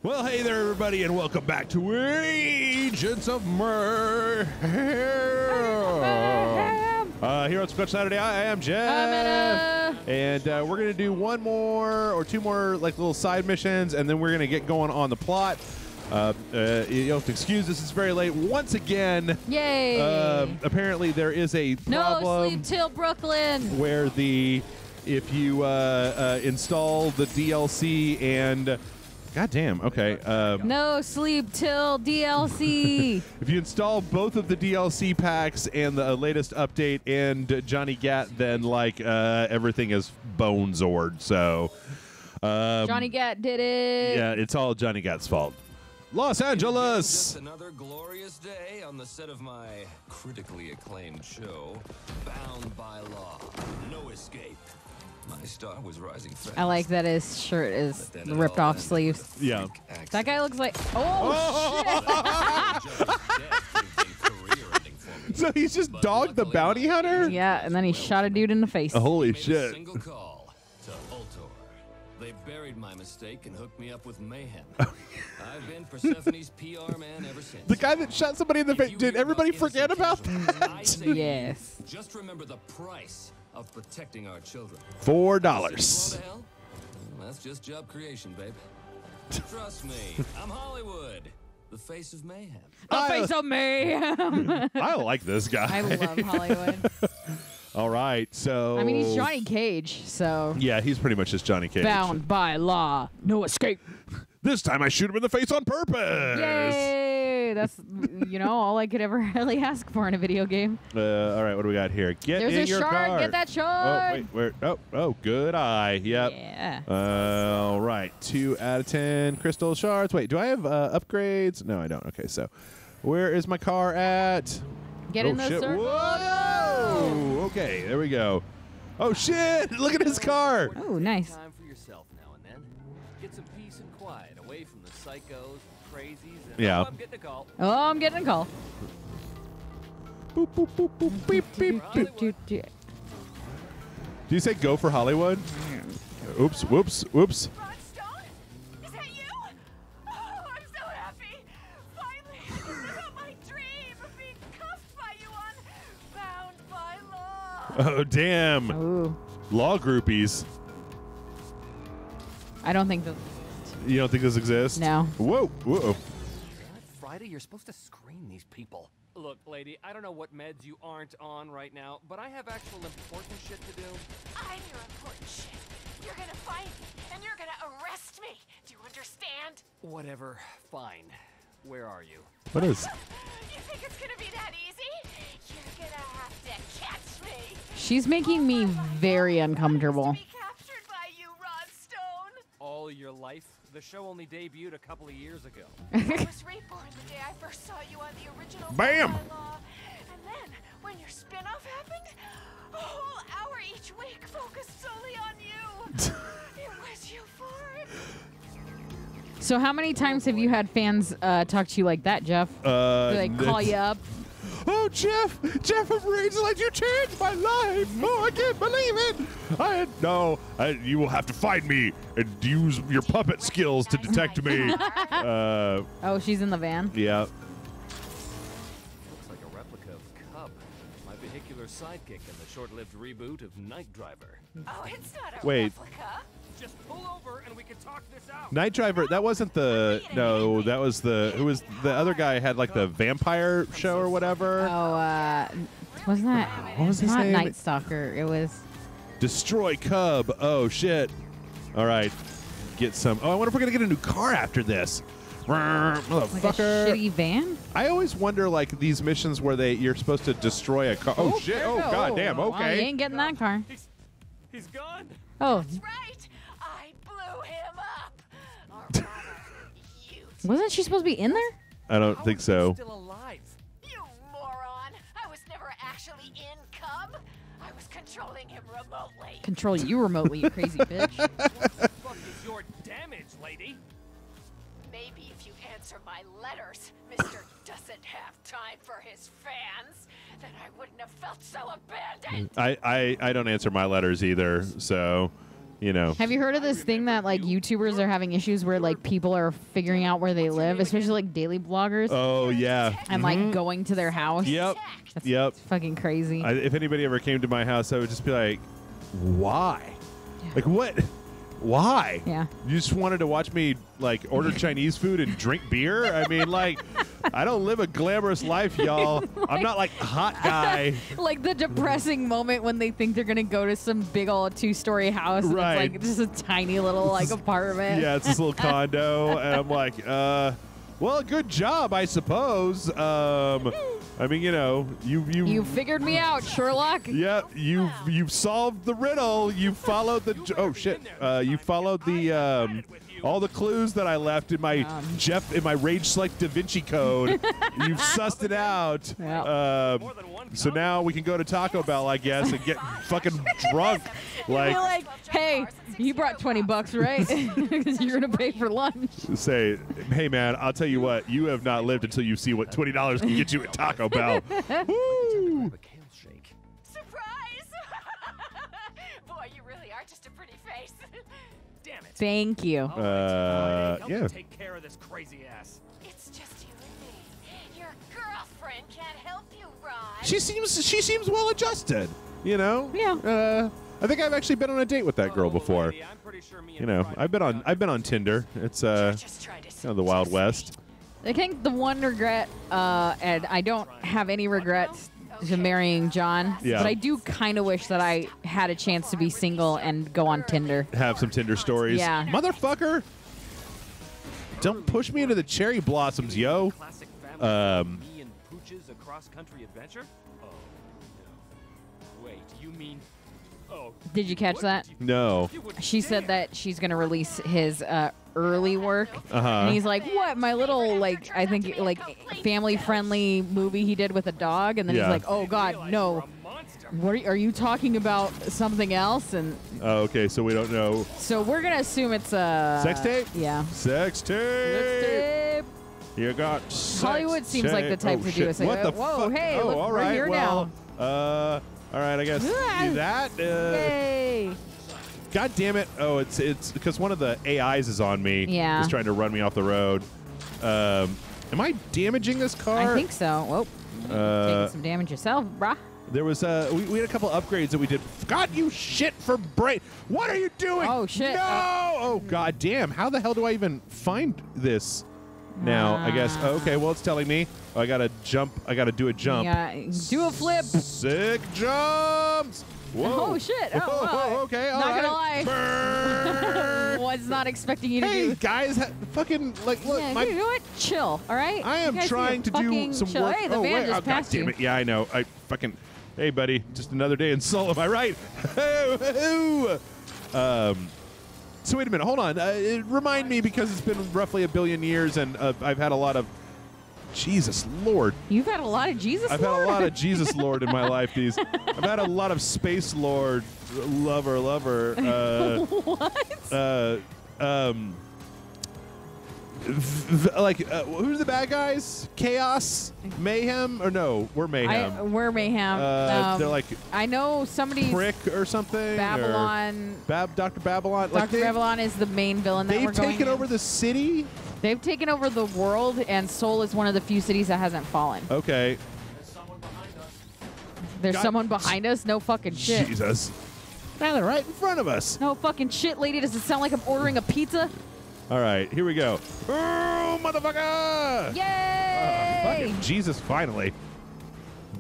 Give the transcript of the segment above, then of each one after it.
Well, hey there, everybody, and welcome back to Agents of Mayhem. Here on Sequential Saturday, I am Jeff. And we're going to do one more or two more like little side missions, and then we're going to get going on the plot. You'll have to excuse us, it's very late once again. Yay! Apparently there is a problem. No sleep till Brooklyn. Where if you install the DLC and God damn, okay. No sleep till DLC. If you install both of the DLC packs and the latest update and Johnny Gat, then like everything is bone-zored. So Johnny Gat did it. Yeah, it's all Johnny Gat's fault. Los Angeles. Just another glorious day on the set of my critically acclaimed show, Bound by Law, No Escape. My star was rising fast. I like that his shirt is ripped off sleeves. Yeah. That guy looks like shit. So he's just dogged the bounty hunter? Yeah, and then he shot a dude in the face. Holy shit. Single call to Ultor. They buried my mistake and hooked me up with mayhem. I've been Persephone's PR man ever since. The guy that shot somebody in the face. Did everybody forget about that? Yes. Just remember the price of protecting our children. $4. That's just job creation, babe. Trust me, I'm Hollywood, the face of mayhem. The face of mayhem. I like this guy. I love Hollywood. All right, so I mean, he's Johnny Cage, so yeah, he's pretty much just Johnny Cage. Bound by law, no escape. This time I shoot him in the face on purpose. Yay! That's all I could ever really ask for in a video game. All right, what do we got here? Get There's in a your shard. car. Get that shard. Oh wait, where? Oh, good eye. Yep. Yeah. All right, 2 out of 10 crystal shards. Wait, do I have upgrades? No, I don't. Okay, so where is my car at? Get in the shit. circle. Whoa! Okay, there we go. Oh shit! Look at his car. Oh, nice. Time for yourself now and then. Get some peace and quiet away from the psychos, crazies, and Yeah. I'm getting a call. Oh, I'm getting a call. Boop, boop, boop, boop, beep, beep, beep. Do Do you say go for Hollywood? Oops, whoops, whoops. Rod Stone? Is that you? Oh, I'm so happy. Finally, this is my dream of being cuffed by you on Bound by Law. Oh, damn. Ooh. Law groupies. I don't think that. You don't think this exists? No. Whoa, whoa. Damn it, Friday, you're supposed to screen these people. Look, lady, I don't know what meds you aren't on right now, but I have actual important shit to do. I'm your important shit. You're gonna find me, and you're gonna arrest me. Do you understand? Whatever, fine. Where are you? What is? You think it's gonna be that easy? You're gonna have to catch me. She's making me very uncomfortable. To be captured by you, Rod Stone. All your life? The show only debuted a couple of years ago. I was reborn the day I first saw you on the original Bam! Bound by Law. And then, when your spin-off happened, a whole hour each week focused solely on you. It was euphoric. So how many times have you had fans talk to you like that, Jeff? They call you up. Oh, Jeff of Rangelite, you changed my life. Oh, I can't believe it. You will have to find me and use your puppet skills to detect me. Oh, she's in the van. Yeah. Looks like a replica of Cub, my vehicular sidekick in the short-lived reboot of Night Driver. Oh, it's not a Wait. replica. Just pull over and we can talk this out. Night Driver, that wasn't the, no, that was who was the other guy had like the vampire show or whatever. Oh, wasn't that? What was his not name? Night Stalker. It was. Destroy Cub. Oh, shit. All right. Get some. Oh, I wonder if we're going to get a new car after this. Motherfucker. Like a shitty van? I always wonder, like, these missions where you're supposed to destroy a car. Oh, shit. there Oh, we go. goddamn. Well, you Okay. ain't getting that car. He's gone. Oh, That's right. I blew him up. Or rather, you did. wasn't she supposed to be in there? I don't How think is he so. Still alive. You moron. I was never actually in Cub. I was controlling him remotely. Control you remotely, you crazy bitch. What the fuck is your damage, lady? Maybe if you answer my letters, Mr. doesn't have time for his fans, then I wouldn't have felt so abandoned. I don't answer my letters either, so You know. Have you heard of this thing that like YouTubers are having issues where like people are figuring out where they live, especially like daily bloggers? Oh yeah. And like going to their house. Yep. That's fucking crazy. If anybody ever came to my house, I would just be like, why? Yeah. Like what? Why? Yeah. You just wanted to watch me like order Chinese food and drink beer? I mean, like, I don't live a glamorous life, y'all. I'm not like a hot guy. Like the depressing moment when they think they're gonna go to some big old 2-story house, and Right. it's like just a tiny little like apartment. Yeah, it's this little condo, and I'm like, well, good job, I suppose. I mean, you know, You figured me out, Sherlock. Yeah, you've solved the riddle. You followed the you followed the all the clues that I left in my Rage Select Da Vinci Code. You've sussed it out. Yeah. So now we can go to Taco Bell, I guess, and get fucking drunk. You're like, hey, you brought $20, right? Because you're gonna pay for lunch. Say, hey man, I'll tell you what, you have not lived until you see what $20 can get you at Taco Bell. Woo! Surprise! Boy, you really are just a pretty face. Damn it. Thank you. Help yeah. me take care of this crazy ass. It's just you and me. Your girlfriend can't help you, Rod. She seems well adjusted. You know. Yeah. I think I've actually been on a date with that girl before. Lady, I'm pretty sure me You and know, Friday- I've been on Tinder. It's kind Just trying to of the Wild West. I think the one regret, and I don't have any regrets to marrying John, Yeah. but I do kind of wish that I had a chance to be single and go on Tinder. Have some Tinder stories. Yeah. Motherfucker. Don't push me into the cherry blossoms, yo. Classic family me and Pooch's across country adventure? Oh no. Wait, you mean Did you catch that? No. She said that she's going to release his early work. Uh-huh. And he's like, what? My little, like, I think, like, family-friendly movie he did with a dog? And then Yeah. he's like, oh, God, no. What are you talking about something else? And Oh, okay, so we don't know. so we're going to assume it's a... Sex tape? Yeah. Sex tape. Tape. You got sex Hollywood seems like the type tape. to Oh, do shit. it. What the Whoa, fuck? hey, oh, look, all we're right. here well, now. all right, I guess do that. Yay. God damn it. Oh, it's because one of the AIs is on me. Yeah. It's trying to run me off the road. Am I damaging this car? I think so. Whoa. Taking some damage yourself, brah. There was we had a couple upgrades that we did. God, you shit for brain. What are you doing? Oh, shit. No. Oh, god damn. How the hell do I even find this? Now, I guess. Okay, well, it's telling me I gotta jump. I gotta do a jump. Yeah, do a flip. Sick jumps. Whoa. Oh, shit. Oh, Whoa, well, okay, all not right. gonna lie. Burn. Was not expecting you to Hey, do. guys, fucking, like, look. Yeah, my, you know what? Chill, all right? I am You guys trying need to do fucking some chill. work. Hey, the oh, van wait. just Oh, god passed damn you. it. Yeah, I know. I fucking. Hey, buddy. Just another day in Seoul. Am I right? So wait a minute. Hold on. Remind me, because it's been roughly a billion years, and I've had a lot of. Jesus Lord. You've had a lot of Jesus I've Lord? had a lot of Jesus Lord in my life. I've had a lot of Space Lord lover. What? Who's the bad guys? Chaos? Mayhem? Or no, we're Mayhem. We're Mayhem. They're like I know somebody's Prick or something. Babylon. Or Dr. Babylon. Dr. Babylon is the main villain that They've we're going taken in. over the city? They've taken over the world, and Seoul is one of the few cities that hasn't fallen. Okay. There's God. someone behind us? No fucking shit. Jesus. Now they're right in front of us. No fucking shit, lady. Does it sound like I'm ordering a pizza? All right, here we go. Oh, motherfucker! Yay! Fucking Jesus, finally.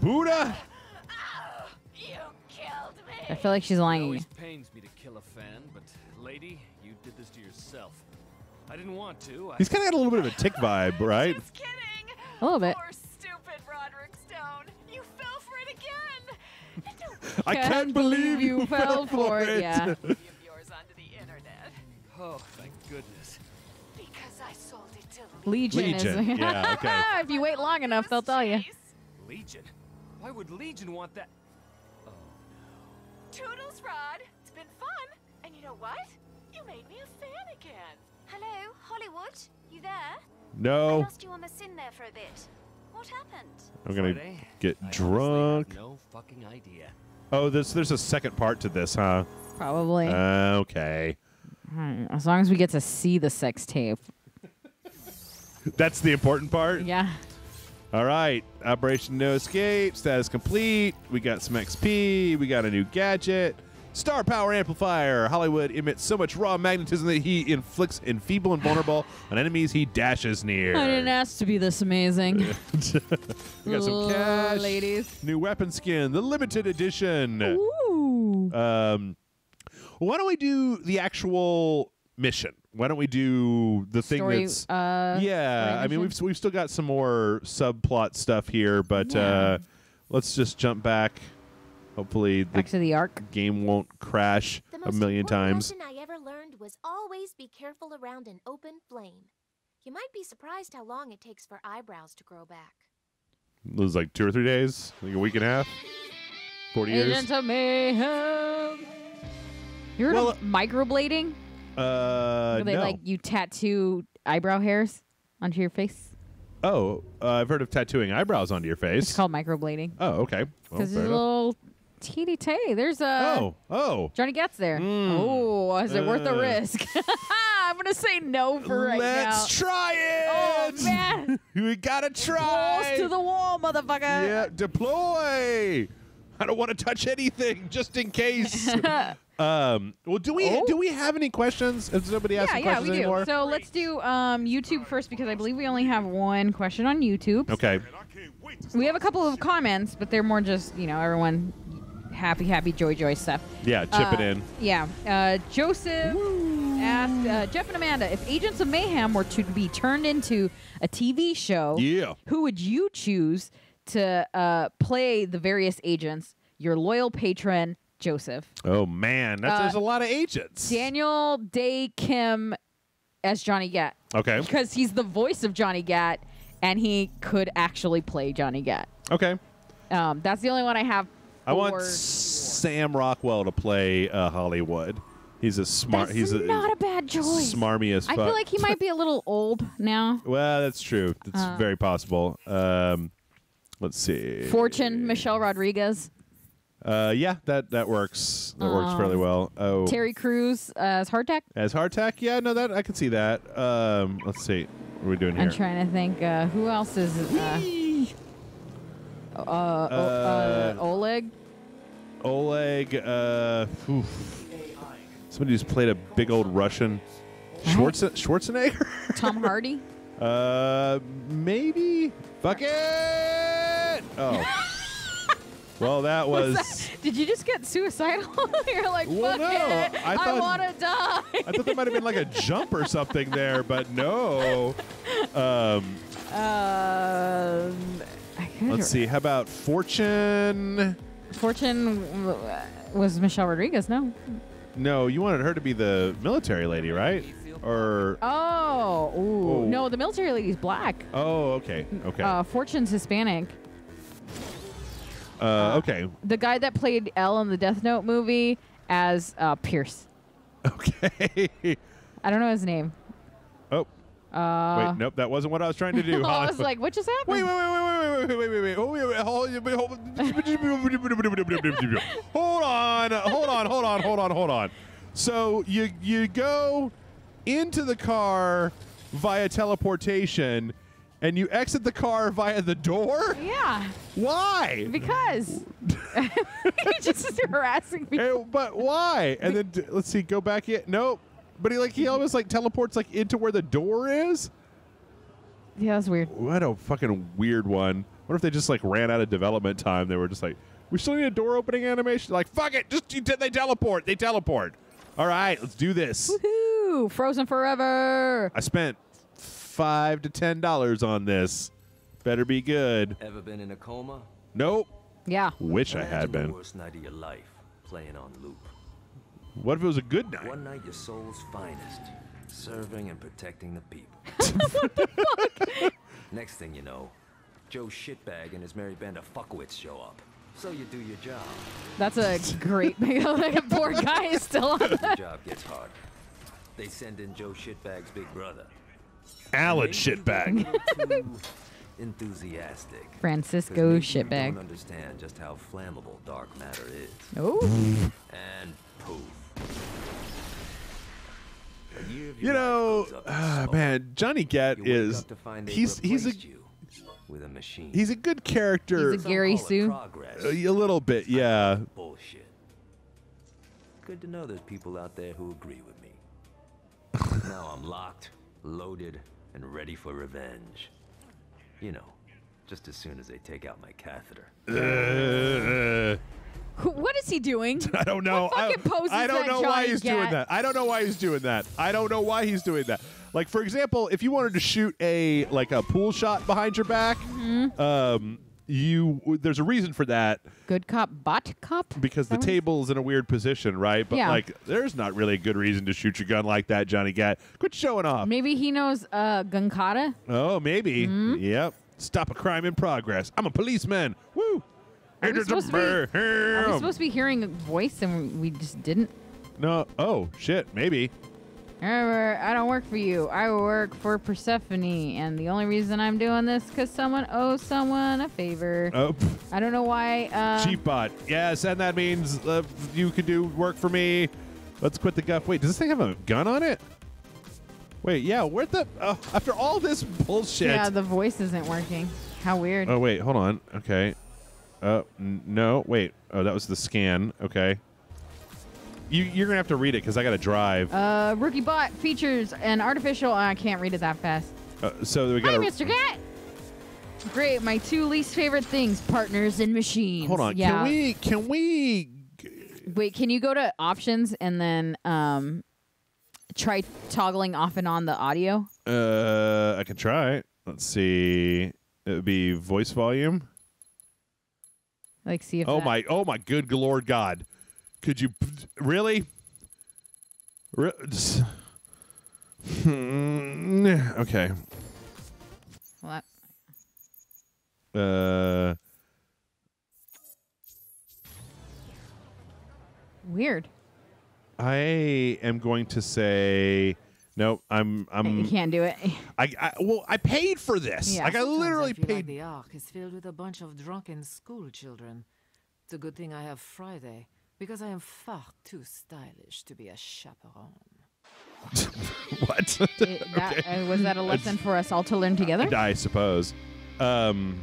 Buddha! You killed me. I feel like she's It lying. always pains me to kill a fan, but lady, you did this to yourself. I didn't want to. He's kind of got a little bit of a tick vibe, right? Just kidding. A little bit. Poor stupid Roderick Stone. You fell for it again. I can't believe you fell for it. Yeah. Give yours onto the internet Oh, thank goodness. because I sold it to Legion, Legion. is. Yeah, okay. If you wait long enough, they'll tell you. Legion? Why would Legion want that? Toodles, Rod. It's been fun. And you know what? You made me a fan again. Hello, Hollywood? You there? I No. lost you on the sin there for a bit. What happened? I'm going to Friday? get I honestly drunk. have no fucking idea. Oh, there's a second part to this, huh? Probably. Okay. As long as we get to see the sex tape. That's the important part? Yeah. All right. Operation No Escape. Status complete. We got some XP. We got a new gadget. Star Power Amplifier. Hollywood emits so much raw magnetism that he inflicts enfeeble and vulnerable on enemies he dashes near. I didn't ask to be this amazing. We got some cash. Ladies. New weapon skin. The limited edition. Ooh. Why don't we do the actual mission? Why don't we do the thing Story, that's story I mean mission? we've still got some more subplot stuff here, but Yeah. let's just jump back. Hopefully the Back to the arc. game won't crash The a most million important times. lesson I ever learned was always be careful around an open flame. You might be surprised how long it takes for eyebrows to grow back. It was like 2 or 3 days, like a week and a half, 40 Agents of Mayhem. You heard of microblading? years. Where they No. you tattoo eyebrow hairs onto your face. Oh, I've heard of tattooing eyebrows onto your face. It's called microblading. Oh, okay. Well, Because fair there's a enough. little teeny tay. There's a Oh. Johnny Gat's there. Oh, is it worth the risk? I'm gonna say no for right now. Let's try it. Oh man, We gotta try. close to the wall, motherfucker. Yeah, deploy. I don't want to touch anything, just in case. Well, do we have any questions? Has somebody asked Yeah, some yeah, questions we anymore? do. So let's do YouTube first because I believe we only have one question on YouTube. Okay. We have a couple of comments, but they're more just everyone happy, joy stuff. Yeah, chip it in. Yeah. Joseph asked Jeff and Amanda, if Agents of Mayhem were to be turned into a TV show, Yeah. who would you choose to play the various agents? Your loyal patron, Joseph. Oh man, there's a lot of agents. Daniel Day Kim as Johnny Gat. Okay. Because he's the voice of Johnny Gat, and he could actually play Johnny Gat. Okay. That's the only one I have. I want Sam Rockwell to play Hollywood. He's a smart. That's he's not a bad choice. Smarmy as fuck. I feel like he might be a little old now. Well, that's true. That's very possible. Let's see. Fortune, Michelle Rodriguez. Yeah, that works. That works fairly well. Oh, Terry Crews as Hardtack. as hardtack. Yeah, no, that I can see that. Let's see. What are we doing here? I'm trying to think. Who else is Oleg? Oleg. Somebody who's played a big old Russian. Schwarzenegger. Tom Hardy. Maybe. Fuck it. Oh. Well, that was. Did you just get suicidal? You're like, Well, fuck no, it. I I thought- want to die. I thought there might have been like a jump or something there, but no. I could Let's see. How about Fortune? Fortune was Michelle Rodriguez, no? No, you wanted her to be the military lady, right? Or Oh, ooh. Oh. No, the military lady's black. oh, okay, okay, Fortune's Hispanic. okay, The guy that played L in the Death Note movie as Pierce. okay. I don't know his name. Oh, wait, nope, that wasn't what I was trying to do. I was like, what just happened? wait, hold on. So you go into the car via teleportation, and you exit the car via the door? Yeah, Why? because he just is harassing me. But why? And then let's see, go back in. Nope. But he almost like teleports like into where the door is. Yeah, that's weird. What a fucking weird one. What if they just like ran out of development time? They were just like, we still need a door opening animation. Like, fuck it, they teleport. They teleport. All right, let's do this. Woohoo! Frozen forever. I spent $5 to $10 on this. Better be good. Ever been in a coma? Nope. Yeah. Wish I had Imagine the been. worst night of your life, playing on loop. What if it was a good night? One night, your soul's finest, serving and protecting the people. Next thing you know, Joe Shitbag and his merry band of fuckwits show up. So you do your job. That's a great like a poor guy is still on The that. job gets hard. They send in Joe Shitbag's big brother. Alan Maybe shitbag. he's a little too enthusiastic. Francisco 'Cause maybe you Shitbag. don't understand just how flammable dark matter is. Oh. And poof. man, Johnny Gat is he's with a machine. He's a good character. He's a Gary Sue. A little bit, yeah. Bullshit. Good to know there's people out there who agree with me. Now I'm locked, loaded, and ready for revenge. You know, just as soon as they take out my catheter. What is he doing? I don't know. What fucking pose is I don't that, know Johnny why he's doing Gat? that. I don't know why he's doing that. I don't know why he's doing that. Like, for example, if you wanted to shoot a pool shot behind your back, there's a reason for that. Good cop, bot cop? Because the table is in a weird position, right? But like, there's not really a good reason to shoot your gun like that, Johnny Gat. Quit showing off. Maybe he knows gun kata. Oh, maybe. Yep. Stop a crime in progress. I'm a policeman. Woo. Are we supposed to be hearing a voice and we just didn't? No. Oh, shit. Maybe. I don't work for you. I work for Persephone, and the only reason I'm doing this because someone owes someone a favor. Oh. I don't know why. Cheap bot. Yes, and that means you could do work for me. Let's quit the guff. Wait, does this thing have a gun on it? Wait, yeah. Where the? After all this bullshit. Yeah, the voice isn't working. How weird. Oh wait, hold on. Okay. No. Wait. Oh, that was the scan. Okay. You're gonna have to read it because I gotta drive. Rookie bot features an artificial. I can't read it that fast. So we got. Hi, Mr. Gat. Great. My two least favorite things: partners and machines. Hold on. Yeah. Can we? Wait. Can you go to options and then try toggling off and on the audio? I can try. Let's see. It would be voice volume. Like, see if. Oh my good Lord God. Could you really? Okay. Well, weird. I am going to say no. You can't do it. I paid for this. Yeah. Like I literally I feel paid. like the Ark is filled with a bunch of drunken school children. It's a good thing I have Friday, because I am far too stylish to be a chaperone. What? Was that a lesson for us all to learn together? I suppose. Ooh,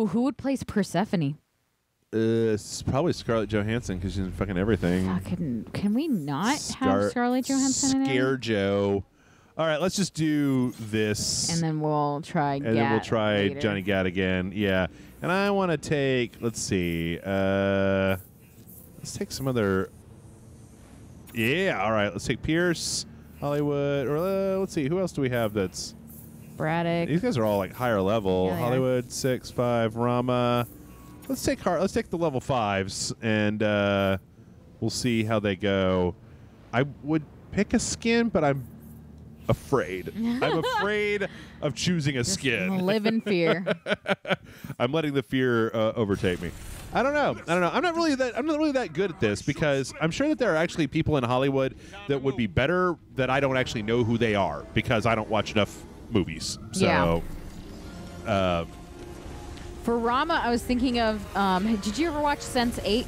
who would place Persephone? It's probably Scarlett Johansson because she's in fucking everything. Can we not have Scarlett Johansson in it? Joe. All right, let's just do this. And then we'll try And then we'll try later. Johnny Gat again. Yeah. And I want to take, let's see. Let's take some other. Yeah, all right. Let's take Pierce, Hollywood, or let's see. Who else do we have that's. Braddock. These guys are all like higher level. Yeah, Hollywood, 6, 5, Rama. Let's take the level 5s, and we'll see how they go. I would pick a skin, but I'm afraid. I'm afraid of choosing a skin. Live in fear. I'm letting the fear overtake me. I don't know. I'm not really that good at this because I'm sure that there are actually people in Hollywood that would be better that I don't actually know who they are because I don't watch enough movies. So, for Rama, I was thinking of. Did you ever watch Sense8?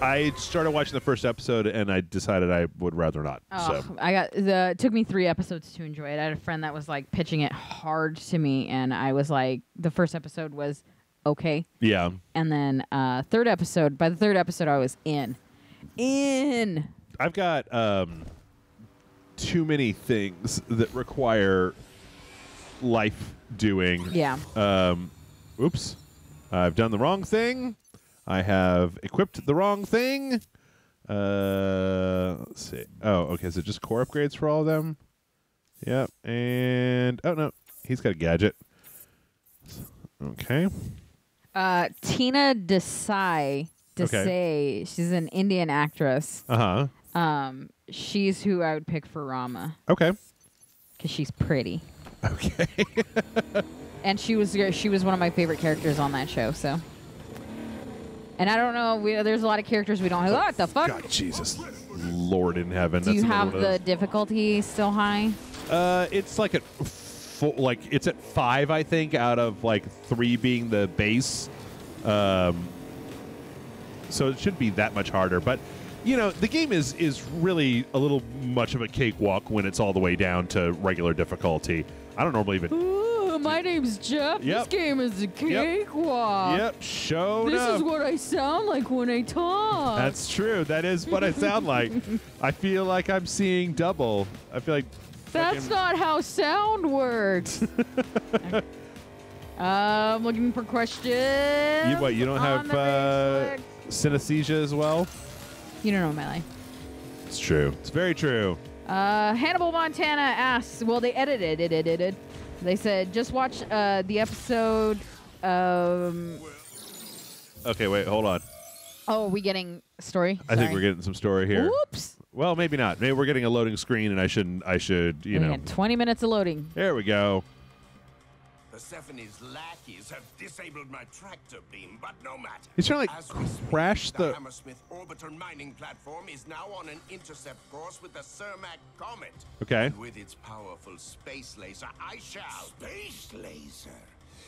I started watching the first episode and I decided I would rather not. Oh, it took me 3 episodes to enjoy it. I had a friend that was like pitching it hard to me, and I was like, the first episode was okay. Yeah. And then by the third episode, I was in. I've got too many things that require life doing. Yeah. Oops. I've done the wrong thing. I have equipped the wrong thing. Let's see. Oh, okay. So just core upgrades for all of them. Yep. And oh no, he's got a gadget. Okay. Tina Desai. She's an Indian actress. She's who I would pick for Rama. Okay. Because she's pretty. Okay. And she was one of my favorite characters on that show. So. And I don't know. There's a lot of characters we don't know. What the fuck? God, Jesus, Lord in heaven. Do you have the difficulty still high? It's like it's at 5, I think, out of like 3 being the base. So it should be that much harder. But you know, the game is really a little much of a cakewalk when it's all the way down to regular difficulty. I don't normally even. Ooh, my name's Jeff. Yep. This game is a cakewalk. Yep, showed This up. is what I sound like when I talk. That's true. That is what I sound like. I feel like I'm seeing double. I feel like. That's not how sound works. I'm looking for questions. You don't on have the synesthesia as well? You don't know my life. It's true. It's very true. Hannibal Montana asks, well, they edited it. They said, just watch the episode. Okay, wait, hold on. Oh, are we getting a story? I think we're getting some story here. Whoops. Well, maybe not. Maybe we're getting a loading screen, and I should, you know. 20 minutes of loading. There we go. Persephone's lackeys have disabled my tractor beam, but no matter. He's trying to As we speak, crash the. Hammersmith orbiter mining platform is now on an intercept course with the Cermak comet. Okay. And with its powerful space laser, I shall. Space laser?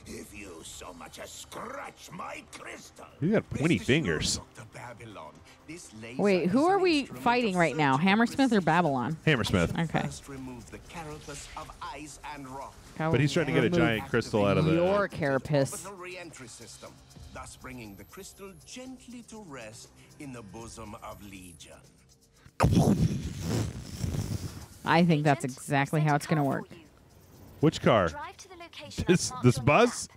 If you so much as scratch my crystal. You got pointy fingers. Wait, who are we fighting right now? Hammersmith or Babylon? Hammersmith. Okay. First remove the carapace of ice and rock. But he's trying to get a giant crystal out of the. Your carapace. Orbital re-entry system, thus bringing the crystal gently to rest in the bosom of Legion. I think that's exactly how it's going to work. Which car? Drive to the location This bus?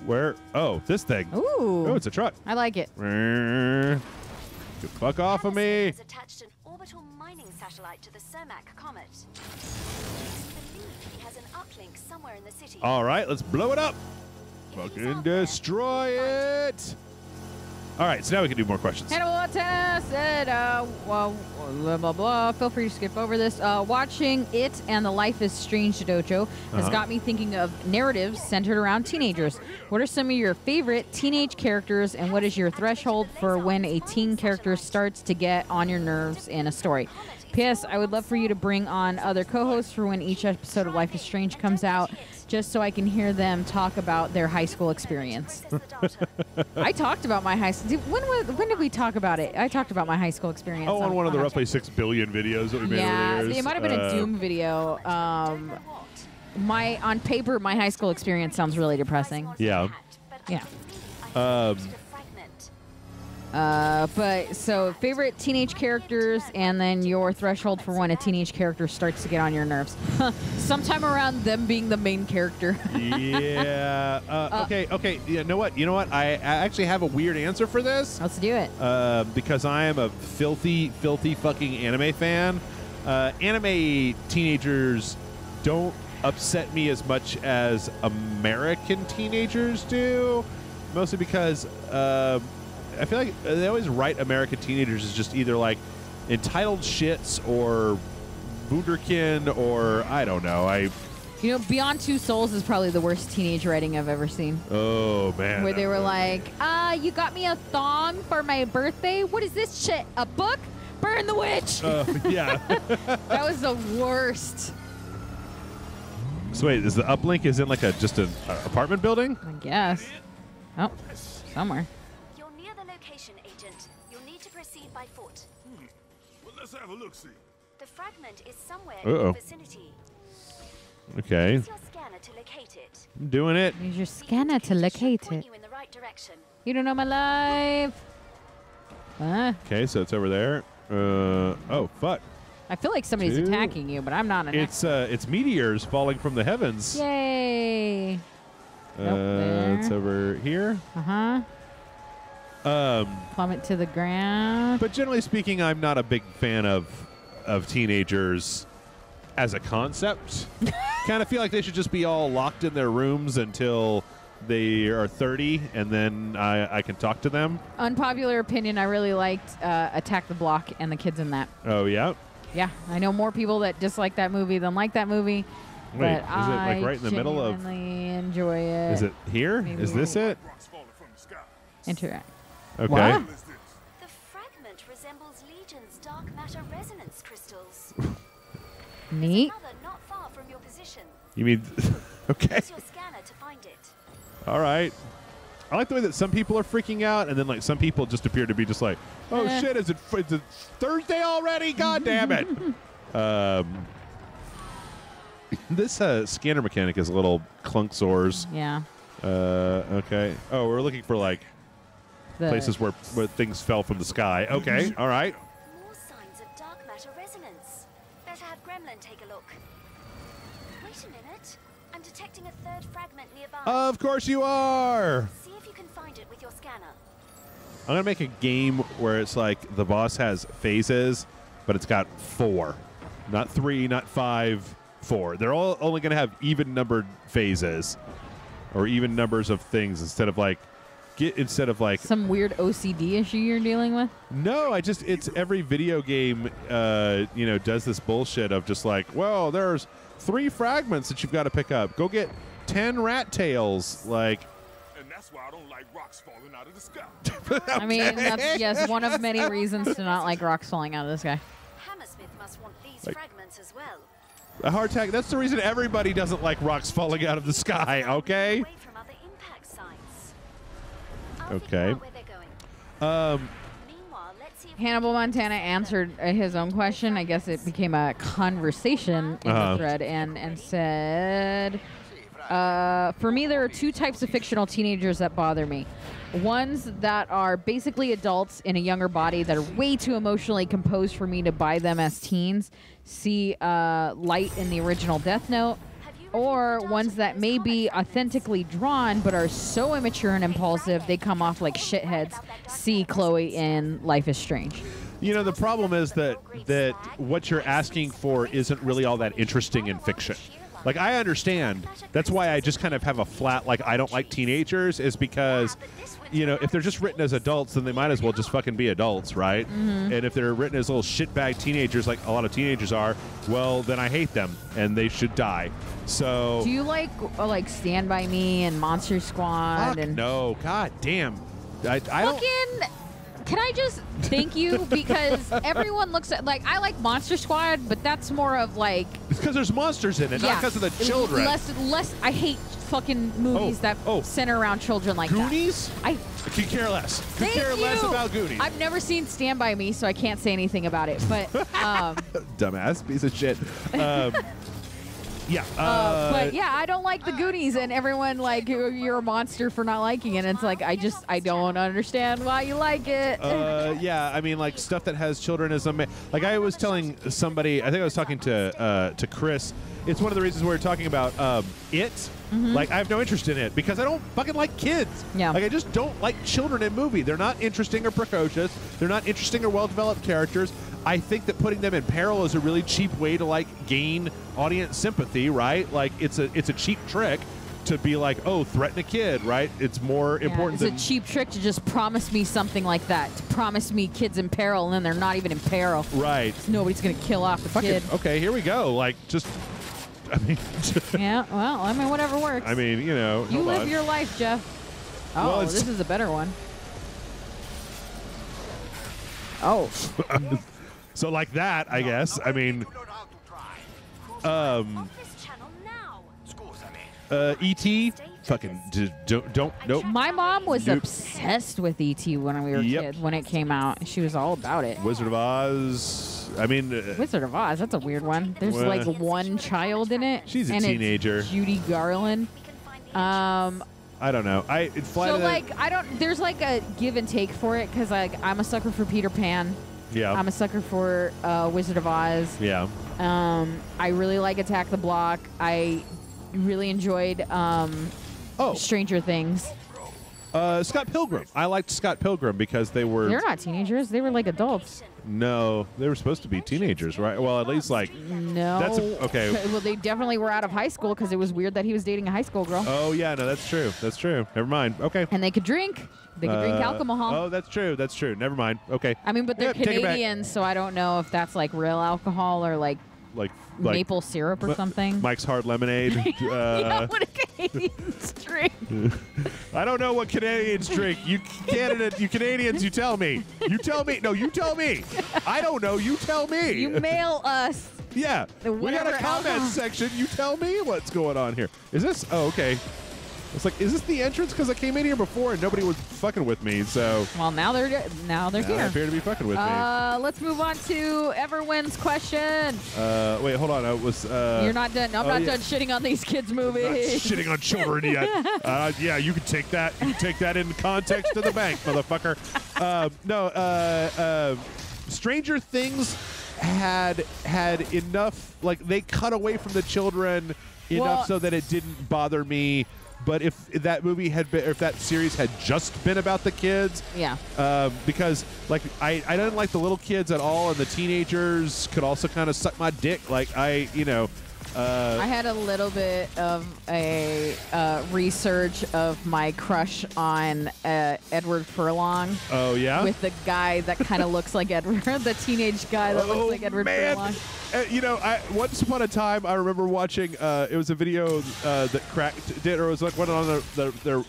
Where? Oh, this thing. Ooh. Oh, it's a truck. I like it. Get the fuck off of me. has attached an orbital mining satellite to the Cermak comet. It's believed he has an uplink somewhere in the city. All right, let's blow it up. If he's Fucking out there, destroy find him. it. All right, so now we can do more questions. Hannibal Montana said, well, blah, blah, blah. Feel free to skip over this. Watching it and the Life is Strange dojo has got me thinking of narratives centered around teenagers. What are some of your favorite teenage characters, and what is your threshold for when a teen character starts to get on your nerves in a story? P.S. I would love for you to bring on other co-hosts for when each episode of Life is Strange comes out, just so I can hear them talk about their high school experience. I talked about my high school. When did we talk about it? I talked about my high school experience. Oh, on one of the roughly 6 billion videos that we made yeah, over the years. it might have been a Doom video. On paper, my high school experience sounds really depressing. Yeah. Yeah. But so favorite teenage characters, and then your threshold for when a teenage character starts to get on your nerves. Sometime around them being the main character. Yeah. Okay. You know what? I actually have a weird answer for this. Let's do it. Because I am a filthy fucking anime fan. Anime teenagers don't upset me as much as American teenagers do. Mostly because I feel like they always write American teenagers as just either like entitled shits or wunderkind or I don't know. Beyond Two Souls is probably the worst teenage writing I've ever seen. Oh, man. Where they were like, you got me a thong for my birthday? What is this shit? A book? Burn the witch! Yeah. That was the worst. So wait, is the uplink in like just an apartment building? I guess. Oh, somewhere. You're near the location, Agent. You'll need to proceed by foot. Well, let's have a look-see. The fragment is somewhere in Uh-oh. the vicinity. Okay. Use your scanner to locate it. I'm doing it. Use your scanner to locate Point it. you in the right direction. You don't know my life. Okay, so it's over there. Oh, fuck. I feel like somebody's Dude. attacking you, but I'm not an It's meteors falling from the heavens. Yay! Nope, It's over here. Plummet to the ground. But generally speaking, I'm not a big fan of teenagers as a concept. Kind of feel like they should just be all locked in their rooms until they are 30, and then I can talk to them. Unpopular opinion, I really liked Attack the Block and the kids in that. Oh, yeah? Yeah, I know more people that dislike that movie than like that movie. Wait, but is it like right in the middle of... genuinely enjoy it. Is it here? Maybe Is this it? Interact. Okay. What? The fragment resembles Legion's dark matter resonance crystals. Neat. Another not far from your position. You mean... Okay. Use your scanner to find it. All right. I like the way that some people are freaking out, and then like some people just appear to be just like, oh shit, is it Thursday already? God damn it. This scanner mechanic is a little clunksores. Yeah. Okay. Oh, we're looking for like places where things fell from the sky. Okay. All right. More signs of dark matter resonance. Better have Gremlin take a look. Wait a minute. I'm detecting a third fragment nearby. Of course you are. See if you can find it with your scanner. I'm going to make a game where it's like the boss has phases, but it's got 4. Not 3, not 5, 4. They're all only going to have even numbered phases or even numbers of things instead of like some weird OCD issue you're dealing with. No, it's every video game does this bullshit of just like, well, there's 3 fragments that you've got to pick up. Go get 10 rat tails, like. And that's why I don't like rocks falling out of the sky. Okay. I mean, that's one of many reasons to not like rocks falling out of the sky. Hammersmith must want these fragments as well. A hard tag. That's the reason everybody doesn't like rocks falling out of the sky. Okay. Away from other impact sites. I'll Okay. figure out where they're going. Meanwhile, let's see if Hannibal Montana answered his own question. I guess it became a conversation in the thread and said, for me, there are 2 types of fictional teenagers that bother me. Ones that are basically adults in a younger body that are way too emotionally composed for me to buy them as teens. See Light in the original Death Note. Or ones that may be authentically drawn but are so immature and impulsive they come off like shitheads. See Chloe in Life is Strange. You know, the problem is that what you're asking for isn't really all that interesting in fiction. Like, I understand. That's why I just kind of have a flat, like, I don't like teenagers, is because, you know, if they're just written as adults, then they might as well just fucking be adults, right? Mm-hmm. And if they're written as little shitbag teenagers, like a lot of teenagers are, well, then I hate them, and they should die. So... Do you like Stand By Me and Monster Squad? Fuck no. God damn. I don't... Can I just thank you? Because everyone looks at, like, I like Monster Squad, but that's more of like... It's because there's monsters in it, not because of the children. Less, I hate fucking movies that center around children like Goonies? that. I could care less. Could care less about Goonies. I've never seen Stand By Me, so I can't say anything about it, but... Dumbass piece of shit. Yeah. But yeah, I don't like the Goonies, and everyone like you're a monster for not liking it. And it's like I don't understand why you like it. Yeah, I mean, like stuff that has children is like I was telling somebody. I think I was talking to Chris. It's one of the reasons we're talking about it. Mm-hmm. Like I have no interest in it because I don't fucking like kids. Yeah. Like I just don't like children in movie. They're not interesting or precocious. They're not interesting or well-developed characters. I think that putting them in peril is a really cheap way to like gain audience sympathy, right? Like it's a cheap trick to be like, oh, threaten a kid, right? It's more important than... It's a cheap trick to just promise me something like that. To promise me kids in peril, and then they're not even in peril. Right. Nobody's going to kill off the kid. Okay, here we go. Like, just... I mean... Yeah, well, I mean, whatever works. I mean, you know... You live your life, Jeff. Oh, well, this is a better one. Oh. So like that, I guess. I mean... E.T. Fucking don't nope. My mom was obsessed with E.T. when we were kids. When it came out, she was all about it. Wizard of Oz. I mean, Wizard of Oz. That's a weird one. There's like one child in it. She's a and teenager. It's Judy Garland. I don't know. There's like a give and take for it because like I'm a sucker for Peter Pan. Yeah. I'm a sucker for Wizard of Oz. Yeah. I really like Attack the Block. I really enjoyed Stranger Things. Scott Pilgrim. I liked Scott Pilgrim because they're not teenagers. They were like adults. No, they were supposed to be teenagers, right? Well, at least like... No. That's okay. Well, they definitely were out of high school because it was weird that he was dating a high school girl. Oh, yeah. No, that's true. That's true. Never mind. Okay. And they could drink. They could drink alcohol. Oh, that's true. That's true. Never mind. Okay. I mean, but they're Canadians, so I don't know if that's like real alcohol or like maple syrup or something. Mike's Hard Lemonade. Yeah, what do Canadians drink? I don't know what Canadians drink. You Canadians, you tell me. You tell me. No, you tell me. I don't know. You tell me. You mail us. Yeah. We got a comment section. You tell me what's going on here. Is this? Oh, okay. It's like, is this the entrance? Because I came in here before and nobody was fucking with me. So well, now they're here. they appear to be fucking with me. Let's move on to Everwin's question. Wait, hold on. You're not done. I'm not done shitting on these kids' movies. Not shitting on children yet. Yeah, you can take that. You can take that in context to the bank, motherfucker. Stranger Things had enough. Like they cut away from the children enough so that it didn't bother me. But if that movie had been, if that series had just been about the kids, yeah, because like I didn't like the little kids at all, and the teenagers could also kind of suck my dick. Like I had a little bit of a research of my crush on Edward Furlong. Oh yeah, with the guy that kind of looks like Edward, the teenage guy that looks like Edward Furlong. Once upon a time, I remember watching. It was a video that Cracked did, or it was like one of their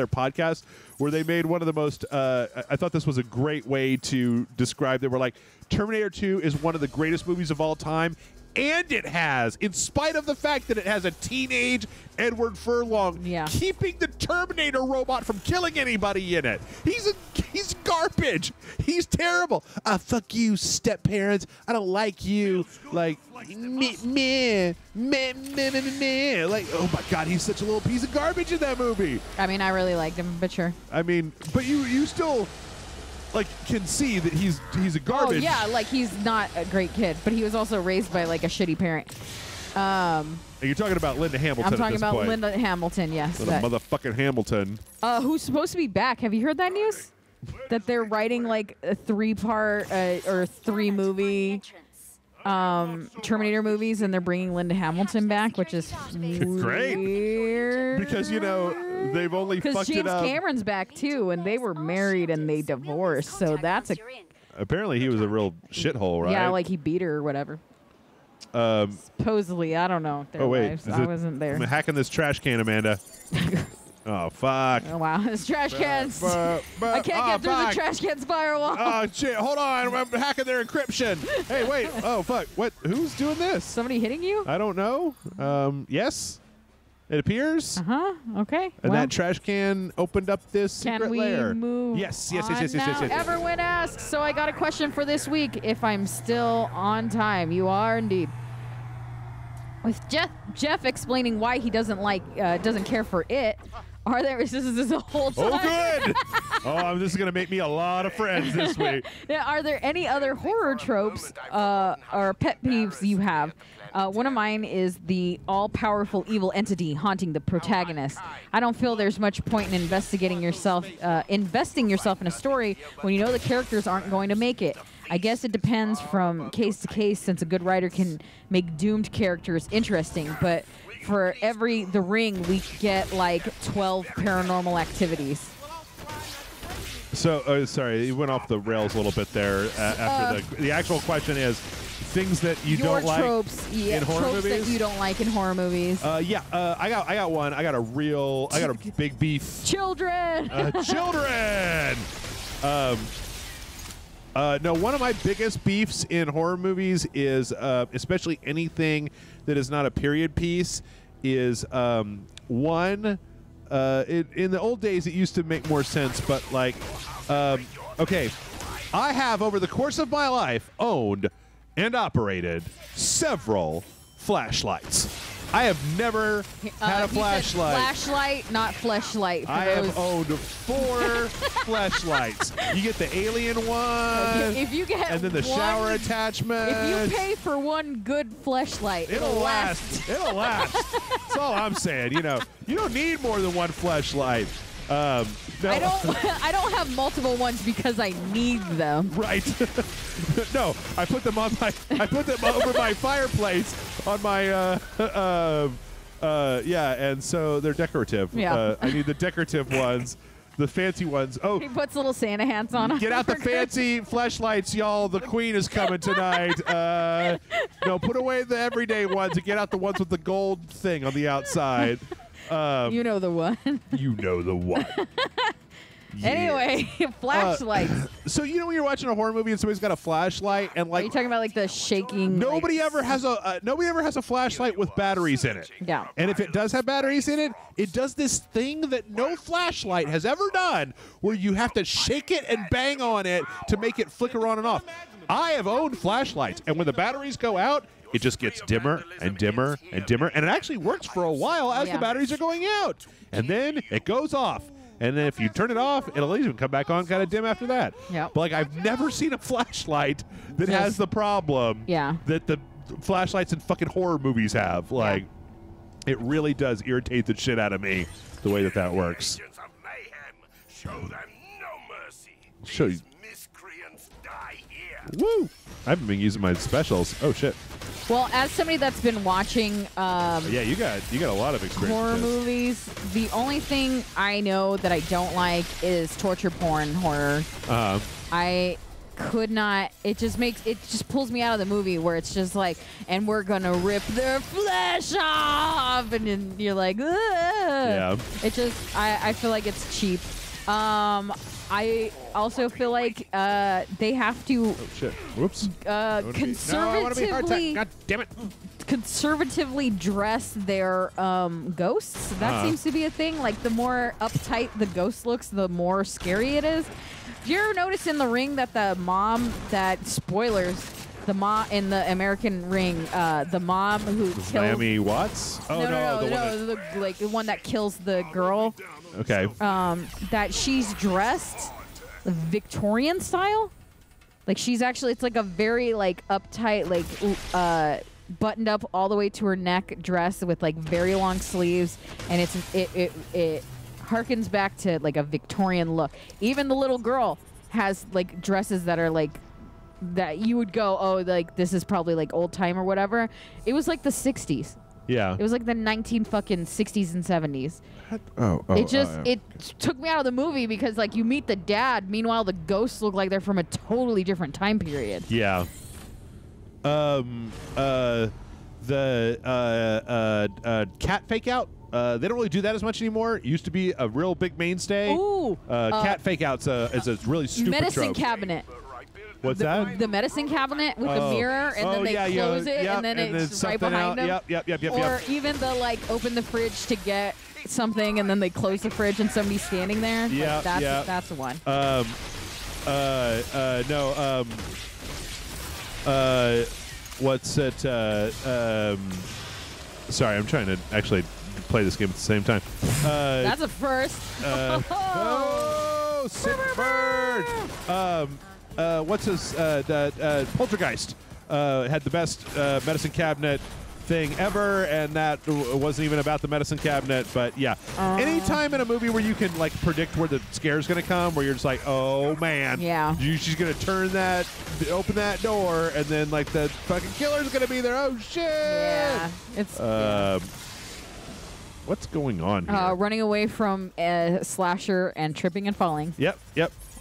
podcasts where they made one of the most. I thought this was a great way to describe. They were like, Terminator 2 is one of the greatest movies of all time. And it has, in spite of the fact that it has a teenage Edward Furlong, keeping the Terminator robot from killing anybody in it. He's garbage. He's terrible. Fuck you, step parents. I don't like you. Like, meh. Like, oh my God, he's such a little piece of garbage in that movie. I mean, I really liked him, but sure. I mean, but you still. Like can see that he's a garbage. Oh yeah, like he's not a great kid, but he was also raised by like a shitty parent. You're talking about Linda Hamilton. I'm talking at this about point. Linda Hamilton. Yes, motherfucking Hamilton. Who's supposed to be back? Have you heard that news? That they're writing like a 3-part or 3-movie Terminator movies, and they're bringing Linda Hamilton back, which is great. Weird. Because they've only fucked it up. James Cameron's back too, and they were married and they divorced, so that's a. Apparently, he was a real shithole, right? Yeah, like he beat her or whatever. Supposedly, I don't know. Oh wait, I wasn't there. I'm hacking this trash can, Amanda. Oh fuck! Oh wow, this trash cans. I can't get through the trash can firewall. Oh shit! Hold on, I'm hacking their encryption. Hey, wait! Oh fuck! What? Who's doing this? Somebody hitting you? I don't know. Yes, it appears. Okay. And that trash can opened up this secret lair. Can we move? Yes. Everyone asks. So I got a question for this week. If I'm still on time, you are indeed. With Jeff explaining why he doesn't care for it. Are there? This is a whole time. Oh, good. This is going to make me a lot of friends this week. Are there any other horror tropes or pet peeves you have? One of mine is the all-powerful evil entity haunting the protagonist. I don't feel there's much point in investing yourself in a story when you know the characters aren't going to make it. I guess it depends from case to case, since a good writer can make doomed characters interesting, but for The Ring, we get like 12 paranormal activities. So, sorry, you went off the rails a little bit there. After the actual question is things that you don't like in horror movies. That you don't like in horror movies. I got one. I got a big beef. Children. Children. No, one of my biggest beefs in horror movies is, especially anything that is not a period piece, is in the old days it used to make more sense, but like, okay, I have over the course of my life owned and operated several flashlights. I have never had a flashlight. Flashlight, not fleshlight. I have owned 4 flashlights. You get the alien one, if you get and then the shower attachment. If you pay for one good fleshlight, it'll last. It'll last. That's all I'm saying. You don't need more than one flashlight. No. I don't have multiple ones because I need them. Right. No, I put them over my fireplace on my and so they're decorative. Yeah. I need the decorative ones. The fancy ones. Oh, he puts little Santa hats on. Get out the fancy fleshlights, y'all. The queen is coming tonight. No, put away the everyday ones and get out the ones with the gold thing on the outside. You know the one. You know the one. Yeah. Anyway, flashlights. So you know when you're watching a horror movie and somebody's got a flashlight and Are like you talking about like the shaking? nobody ever has a flashlight with batteries in it. Yeah. And if it does have batteries in it, it does this thing that no flashlight has ever done, where you have to shake it and bang on it to make it flicker on and off. I have owned flashlights, and when the batteries go out, it just gets dimmer and dimmer and dimmer, and it actually works for a while as the batteries are going out, and then it goes off. And then if you turn it off, it'll even come back on kind of dim after that. Yep. But like I've never seen a flashlight that has the problem that the flashlights in fucking horror movies have. Like, it really does irritate the shit out of me the way that works. Agents of Mayhem, show them no mercy. Show you. These miscreants die here. Woo! I haven't been using my specials. Oh shit. Well, as somebody that's been watching Yeah, you got a lot of experience horror with this. movies, the only thing I know that I don't like is torture porn horror. I could not. It just pulls me out of the movie where it's just like, and we're gonna rip their flesh off, and then you're like, ugh. Yeah. It just, I feel like it's cheap. I also feel like they have to Oh shit. Whoops. conservatively. God damn it. Conservatively dress their ghosts. That seems to be a thing. Like, the more uptight the ghost looks, the more scary it is. Do you ever notice in The Ring that the mom, spoilers, the mom in the American Ring, the mom who kills Naomi Watts? Oh the one that kills the girl, Okay. that she's dressed Victorian style. Like, she's actually, it's like a very like uptight, like buttoned up all the way to her neck dress with like very long sleeves, and it harkens back to like a Victorian look. Even the little girl has like dresses that are like that you would go, oh, like this is probably like old time or whatever. It was like the 60s. Yeah. It was like the 60s and 70s. It It took me out of the movie because like you meet the dad, meanwhile the ghosts look like they're from a totally different time period. Yeah. The cat fake out. They don't really do that as much anymore. It used to be a real big mainstay. Ooh. Cat fake out's is a really stupid Medicine trope. cabinet. What's that? The medicine cabinet with the mirror, and then they close it, and then it's right behind them. Yep. Or even the like open the fridge to get something, and then they close the fridge, and somebody's standing there. Yeah, Like, that's the one. What's it? Sorry, I'm trying to actually play this game at the same time. That's a first. Oh, sick bird. What's his? Poltergeist had the best medicine cabinet thing ever, and that wasn't even about the medicine cabinet. But yeah, anytime in a movie where you can like predict where the scare's gonna come, where you're just like, oh man, she's gonna open that door, and then like the fucking killer's gonna be there. Oh shit! Yeah, it's. What's going on here? Running away from a slasher and tripping and falling. Yep.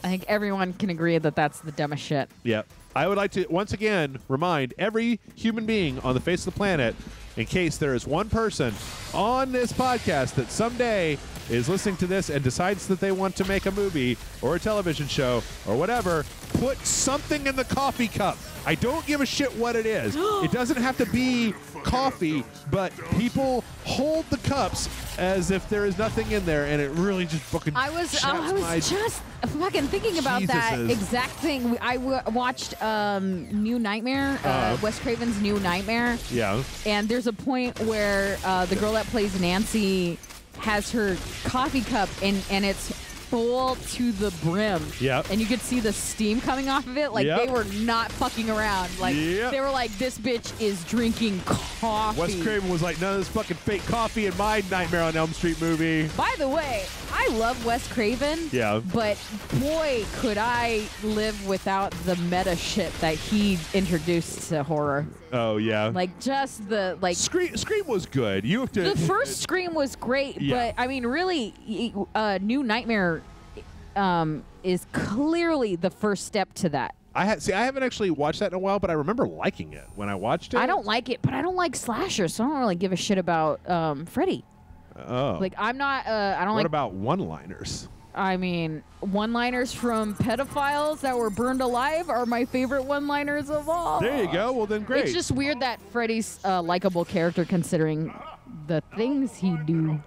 I think everyone can agree that that's the dumbest shit. Yep. I would like to once again remind every human being on the face of the planet, in case there is one person on this podcast that someday is listening to this and decides that they want to make a movie or a television show or whatever, put something in the coffee cup. I don't give a shit what it is. It doesn't have to be coffee, but people hold the cups as if there is nothing in there, and it really just fucking I was just fucking thinking about that exact thing. I watched New Nightmare, Wes Craven's New Nightmare. Yeah. And there's a point where the girl that plays Nancy has her coffee cup, and it's full to the brim. Yep. And you could see the steam coming off of it. Like, they were not fucking around. Like, they were like, this bitch is drinking coffee. Wes Craven was like, none of this fucking fake coffee in my Nightmare on Elm Street movie. By the way, I love Wes Craven. Yeah. But boy, could I live without the meta shit that he introduced to horror. Oh, yeah. Like, just the, like... Scream was good. You have to... The first Scream was great, but, I mean, really, New Nightmare is clearly the first step to that. I haven't actually watched that in a while, but I remember liking it when I watched it. I don't like it, but I don't like slashers, so I don't really give a shit about Freddy. Oh. Like, I'm not, I don't like... What about one-liners? I mean, one-liners from pedophiles that were burned alive are my favorite one-liners of all. There you go. Well, then great. It's just weird that Freddy's a likable character considering the things he do.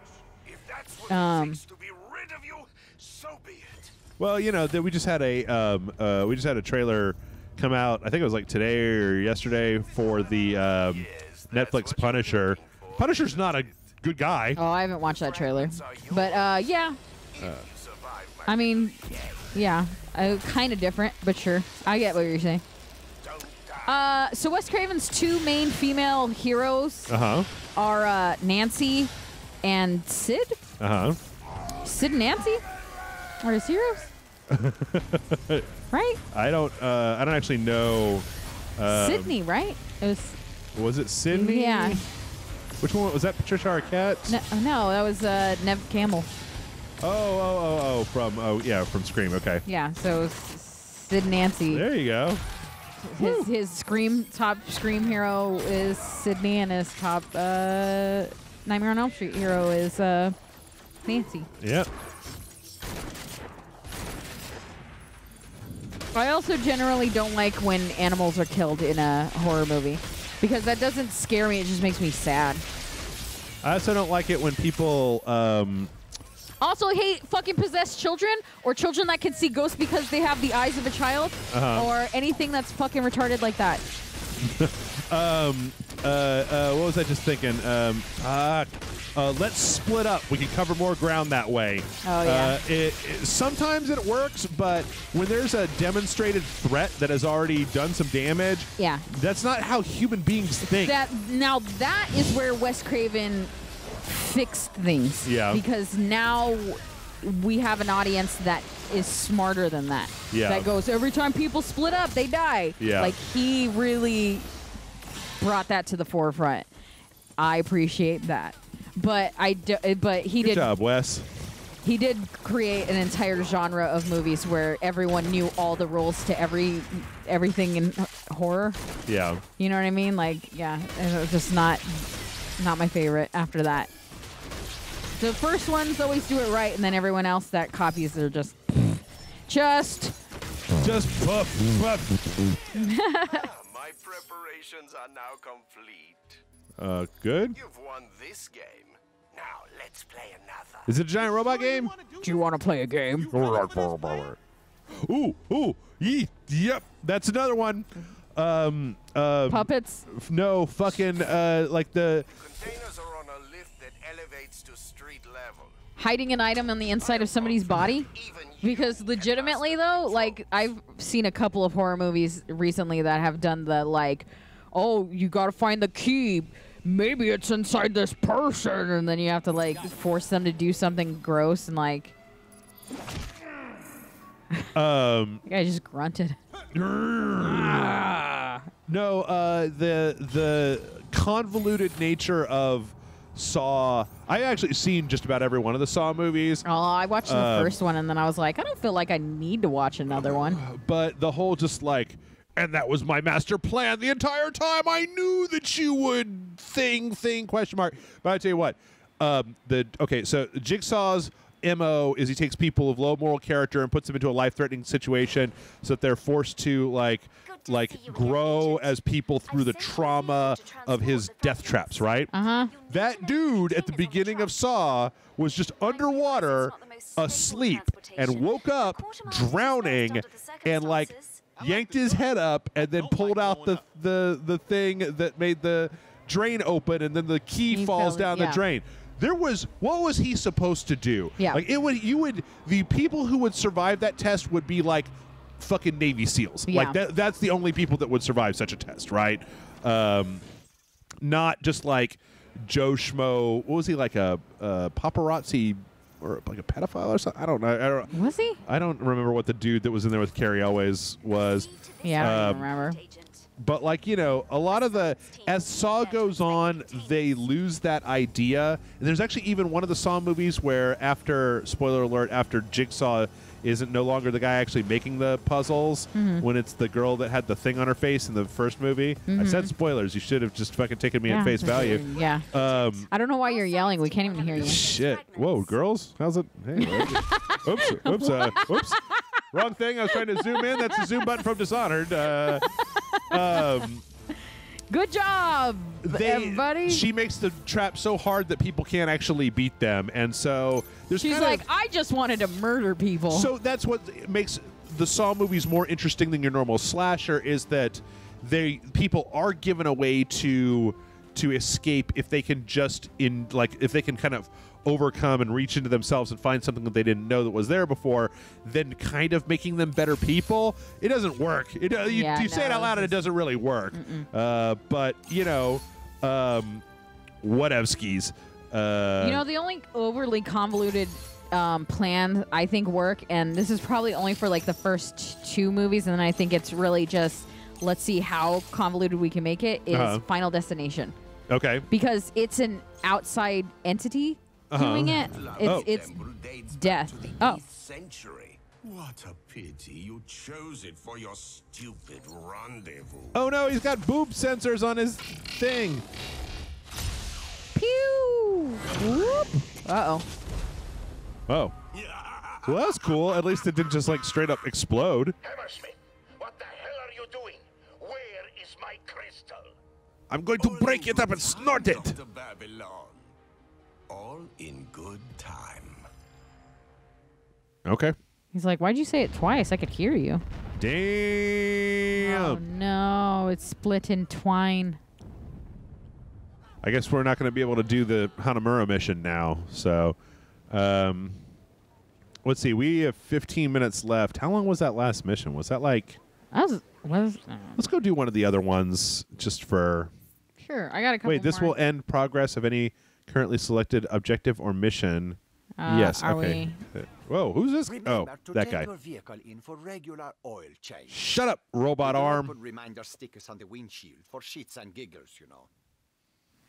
Well, you know, we just had a trailer come out. I think it was like today or yesterday for the Netflix Punisher. Punisher's not a good guy. Oh, I haven't watched that trailer, but yeah. I mean, yeah, kind of different, but sure. I get what you're saying. So Wes Craven's two main female heroes are Nancy and Sid. Sid and Nancy are his heroes, right? I don't actually know. Sydney, right? Was it Sydney? Yeah. Which one was that? Patricia Arquette? No, that was Nev Campbell. From Scream. Okay. Yeah, so Sid and Nancy. There you go. His top Scream hero is Sydney, and his top Nightmare on Elm Street hero is Nancy. Yep. I also generally don't like when animals are killed in a horror movie because that doesn't scare me. It just makes me sad. I also don't like it when people. Also hate fucking possessed children or children that can see ghosts because they have the eyes of a child or anything that's fucking retarded like that. What was I just thinking? Let's split up. We can cover more ground that way. Oh, yeah. Sometimes it works, but when there's a demonstrated threat that has already done some damage, yeah, that's not how human beings think. Now that is where Wes Craven fixed things. Yeah. Because now we have an audience that is smarter than that. Yeah. That goes, every time people split up, they die. Yeah. Like, he really brought that to the forefront. I appreciate that. But Good job, Wes. He did create an entire genre of movies where everyone knew all the rules to everything in horror. Yeah. You know what I mean? Like, yeah, it was just not my favorite after that. The first ones always do it right, and then everyone else that copies are just puff. My preparations are now complete. Good. You've won this game. Now let's play another. Is it a giant robot game? Do you want to play a game? Yep. That's another one. Puppets? No, fucking like the Containers are on a lift that elevates to street level. Hiding an item on the inside of somebody's body? Because legitimately, though, like, I've seen a couple of horror movies recently that have done the, like, oh, you gotta find the key. Maybe it's inside this person. And then you have to, like, force them to do something gross and, like... The guy just grunted. No, the convoluted nature of Saw. I've actually seen just about every one of the Saw movies. Oh, I watched the first one, and then I was like, I don't feel like I need to watch another one. But the whole just like, and that was my master plan the entire time. I knew that you would question mark. But I tell you what, so Jigsaw's MO is he takes people of low moral character and puts them into a life-threatening situation so that they're forced to like grow as people through the trauma of his death traps, right? That dude at the beginning of Saw was just underwater, asleep, and woke up drowning and like yanked his head up and then pulled out the thing that made the drain open, and then the key falls down the drain. What was he supposed to do? Yeah. Like the people who would survive that test would be like fucking Navy SEALs. Yeah. Like that's the only people that would survive such a test, right? Not just like Joe Schmo. What was he, like a paparazzi or like a pedophile or something? I don't know. Was he? I don't remember what the dude that was in there with Carrie Elways was. Yeah, I don't remember. But like, you know, a lot of as Saw goes on, they lose that idea. And there's actually even one of the Saw movies where spoiler alert, after Jigsaw isn't no longer the guy actually making the puzzles, when it's the girl that had the thing on her face in the first movie. I said spoilers. You should have just fucking taken me at face value. Yeah. I don't know why you're yelling. We can't even hear you. Shit. Whoa, girls? How's it? Hey, Oops. Wrong thing. I was trying to zoom in. That's the zoom button from Dishonored. Good job, everybody. She makes the trap so hard that people can't actually beat them, and so she's like, I just wanted to murder people. So that's what makes the Saw movies more interesting than your normal slasher, is that people are given a way to escape if they can if they can kind of overcome and reach into themselves and find something that they didn't know that was there before, then kind of making them better people. It doesn't work. You say it out loud and it doesn't really work. But whatevskis. The only overly convoluted plan I think work, and this is probably only for like the first 2 movies, and then I think it's really just let's see how convoluted we can make it, is Final Destination. Okay. Because it's an outside entity doing it. It's death. Oh. Century. What a pity you chose it for your stupid rendezvous. Oh no, he's got boob sensors on his thing. Pew! Whoop. Uh-oh. Oh. Well, that's cool. At least it didn't just like straight up explode. Hammersmith, what the hell are you doing? Where is my crystal? I'm going to break it up and snort it. To Babylon. All in good time. Okay. He's like, why'd you say it twice? I could hear you. Damn. Oh, no. It's split in twine. I guess we're not going to be able to do the Hanamura mission now. So, let's see. We have 15 minutes left. How long was that last mission? Was that like... Let's go do one of the other ones just for... Sure. I got a couple Wait, this more. will end progress of any currently selected objective or mission. Yes. Okay. Whoa, who's this? Remember that guy. Your vehicle in for regular oil change. Shut up, robot arm. Put reminder stickers on the windshield for shits and giggles, you know.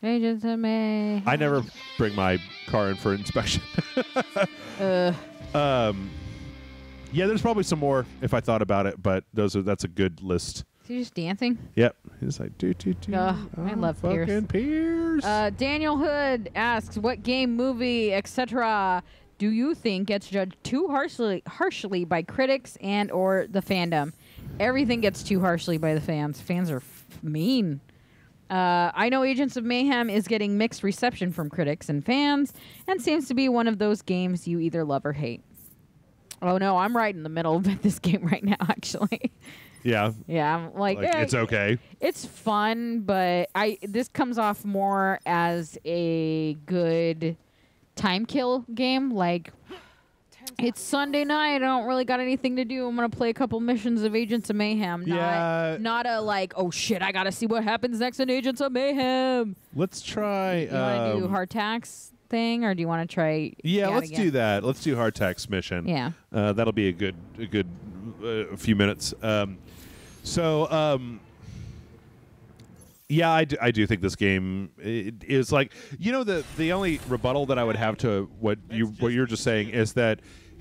Agents of Mayhem. I never bring my car in for inspection. Yeah, there's probably some more if I thought about it, but that's a good list. Is he just dancing? Yep. He's like, do. I love fucking Pierce. Daniel Hood asks, what game, movie, etc. do you think gets judged too harshly by critics and or the fandom? Everything gets too harshly by the fans. Fans are mean. I know Agents of Mayhem is getting mixed reception from critics and fans, and seems to be one of those games you either love or hate. Oh no, I'm right in the middle of this game right now, actually. Yeah. Yeah, I'm like it's okay. It's fun, but this comes off more as a good time kill game. Like, it's Sunday night. I don't really got anything to do. I'm gonna play a couple missions of Agents of Mayhem. Not a like, oh shit, I gotta see what happens next in Agents of Mayhem. Let's try. You want to do hard tax thing, or do you want to try? Yeah, let's do that. Let's do hard tax mission. Yeah, that'll be a good few minutes. Yeah, I do think this game is like, the only rebuttal that I would have to what you're just saying is that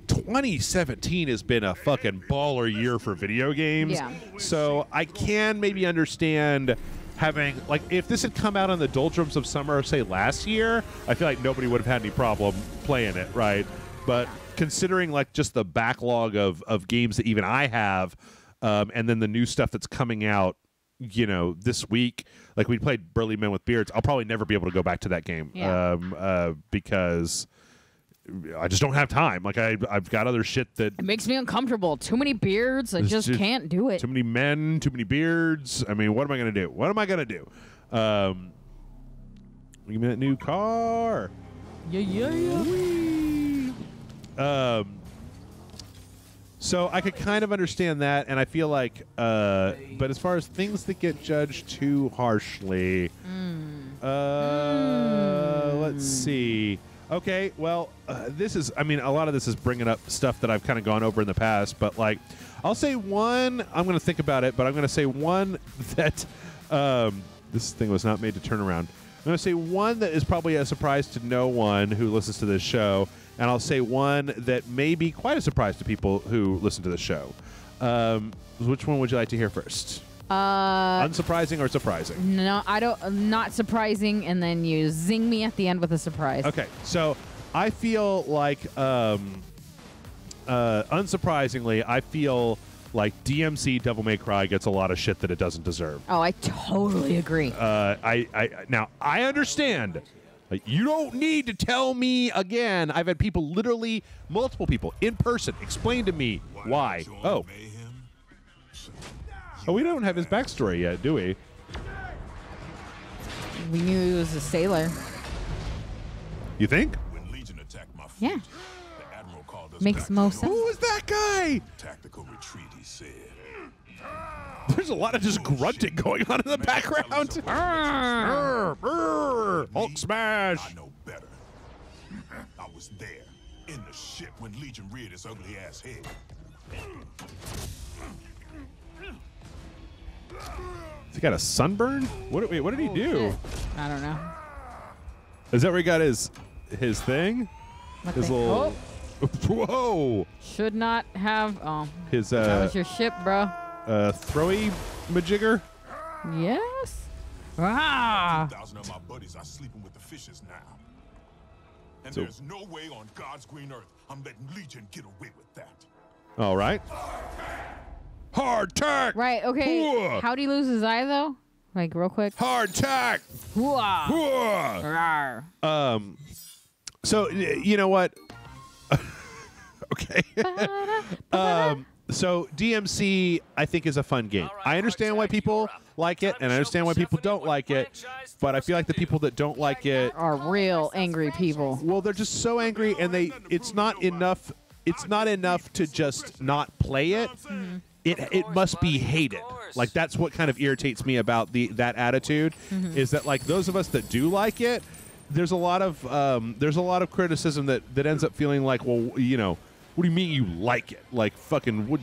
2017 has been a fucking baller year for video games. Yeah. So I can maybe understand having, like, if this had come out on the doldrums of summer, say last year, I feel like nobody would have had any problem playing it, right? But considering like just the backlog of games that even I have, and then the new stuff that's coming out, this week, like we played Burly Men with Beards, I'll probably never be able to go back to that game, because I just don't have time. Like I've got other shit that it makes me uncomfortable. Too many beards. I just can't do it. Too many men. Too many beards. I mean, what am I gonna do? What am I gonna do? Give me that new car. Yeah. So I could kind of understand that, and I feel like, but as far as things that get judged too harshly, let's see. Okay, well, this is, a lot of this is bringing up stuff that I've kind of gone over in the past, but like, I'll say one, I'm going to think about it, but I'm going to say one that, this thing was not made to turn around. I'm going to say one that is probably a surprise to no one who listens to this show, and I'll say one that may be quite a surprise to people who listen to the show. Which one would you like to hear first? Unsurprising or surprising? No, I don't. Not surprising, and then you zing me at the end with a surprise. Okay, so I feel like unsurprisingly, I feel like DMC Devil May Cry gets a lot of shit that it doesn't deserve. Oh, I totally agree. Now I understand. You don't need to tell me again. I've had people, literally multiple people in person, explain to me why. Oh, we don't have his backstory yet, do we? We knew he was a sailor. You think? Yeah. Makes most sense. Who was that guy? Tactical retreat, he said. There's a lot of just grunting going on in the background. Hulk smash. I know better. I was there in the ship when Legion reared his ugly ass head. Has he got a sunburn? What did he do? I don't know. Is that where he got his thing? What His the- little. Whoa. Should not have. Oh. His That was your ship, bro. throwy majigger. Yes. Ah. 1,000 of my buddies are sleeping with the fishes now. And So- there's no way on God's green earth I'm letting Legion get away with that. All right. Hard tack. Right. Okay. Whoa. How'd he lose his eye though? Like real quick. Hard tack. Hooah. Whoa. Rawr. So you know what? Okay. So DMC, I think, is a fun game. I understand why people like it, and I understand why people don't like it. But I feel like the people that don't like it are real angry people. Well, they're just so angry, and it's not enough. It's not enough to just not play it. Mm-hmm. It must be hated. Like that's what kind of irritates me about that attitude is that like those of us that do like it, there's a lot of criticism that ends up feeling like, well, you know, what do you mean you like it? Like fucking what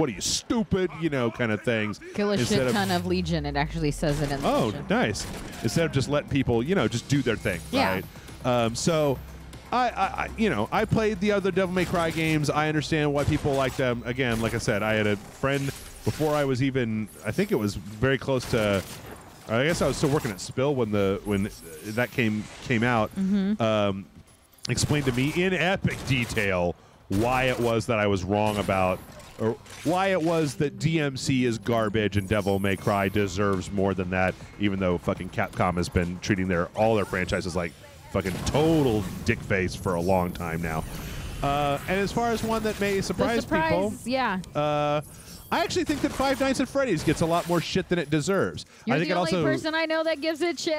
are you stupid? You know, kind of things. Kill a shit ton of Legion. It actually says it in the Oh, mission. nice. Instead of just letting people, you know, just do their thing. Yeah. Right? So I played the other Devil May Cry games. I understand why people like them. Again, like I said, I had a friend before I was even, I think it was very close to, I guess I was still working at Spill when that came out. Explained to me in epic detail why it was that I was wrong about, or why it was that DMC is garbage and Devil May Cry deserves more than that, even though fucking Capcom has been treating all their franchises like fucking total dick face for a long time now. And as far as one that may surprise people, yeah. I actually think that Five Nights at Freddy's gets a lot more shit than it deserves. You're I think the it only also, person I know that gives it shit.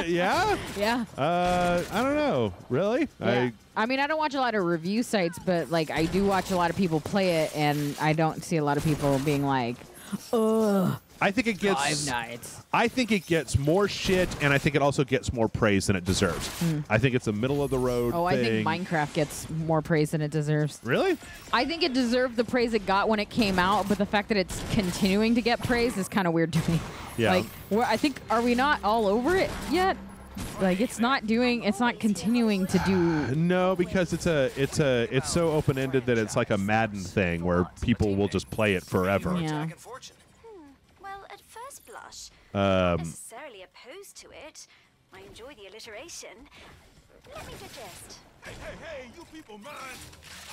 Yeah? Yeah. I don't know. Really? Yeah. I mean, I don't watch a lot of review sites, but like I do watch a lot of people play it, and I don't see a lot of people being like, ugh. I think it gets Five Nights. I think it gets more shit, and I think it also gets more praise than it deserves. I think it's a middle of the road Oh, thing. I think Minecraft gets more praise than it deserves. Really? I think it deserved the praise it got when it came out, but the fact that it's continuing to get praise is kind of weird to me. Yeah. Like, I think, are we not all over it yet? Like, it's not continuing to do. No, because it's so open ended that it's like a Madden thing where people will just play it forever. Yeah. Well, at first blush, I'm not Um, necessarily opposed to it. I enjoy the alliteration. Let me suggest. Hey, you people mind?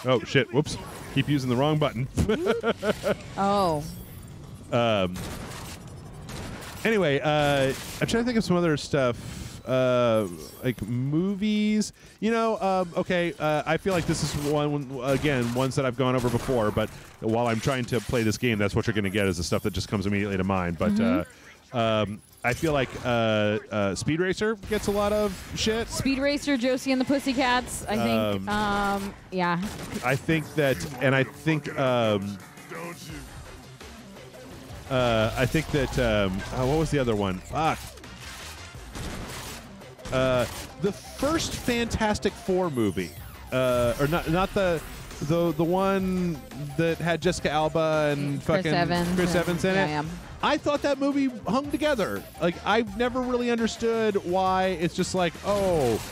Oh shit! Whoops! Keep using the wrong button. Oh. Anyway, I'm trying to think of some other stuff, like movies. You know, okay. I feel like this is ones that I've gone over before. But while I'm trying to play this game, that's what you're going to get is the stuff that just comes immediately to mind. But I feel like Speed Racer gets a lot of shit. Speed Racer, Josie and the Pussycats. I think. Yeah. I think that, and I think. I think that. What was the other one? Fuck. The first Fantastic Four movie, or not the one that had Jessica Alba and Chris fucking Evans. Chris Evans in it. Yeah. I thought that movie hung together. Like I've never really understood why it's just like, oh,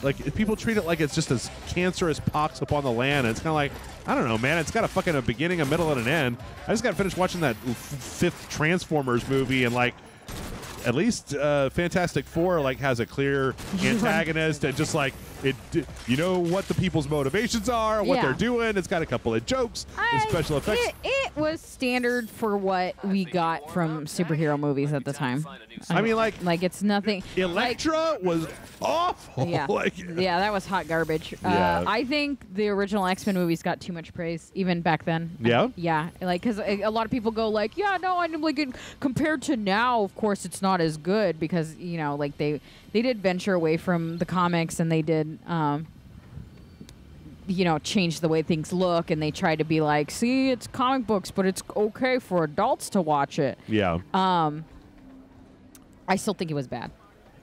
like people treat it like it's just as cancerous pox upon the land. And it's kind of like, I don't know, man. It's got a fucking a beginning, a middle, and an end. I just got to finish watching that fifth Transformers movie, and like, at least Fantastic Four like has a clear antagonist and just like you know what the people's motivations are, what they're doing. It's got a couple of jokes, the special effects. It was standard for what we got from superhero movies at the time. I mean, like it's nothing. Elektra was awful. Yeah, yeah, that was hot garbage. Yeah. I think the original X-Men movies got too much praise even back then. Yeah, yeah, like because a lot of people go like, yeah, no, I'm like compared to now, of course, it's not as good because you know, like they did venture away from the comics and they did. You know, change the way things look, and they tried to be like, see, it's comic books, but it's okay for adults to watch it. Yeah. I still think it was bad.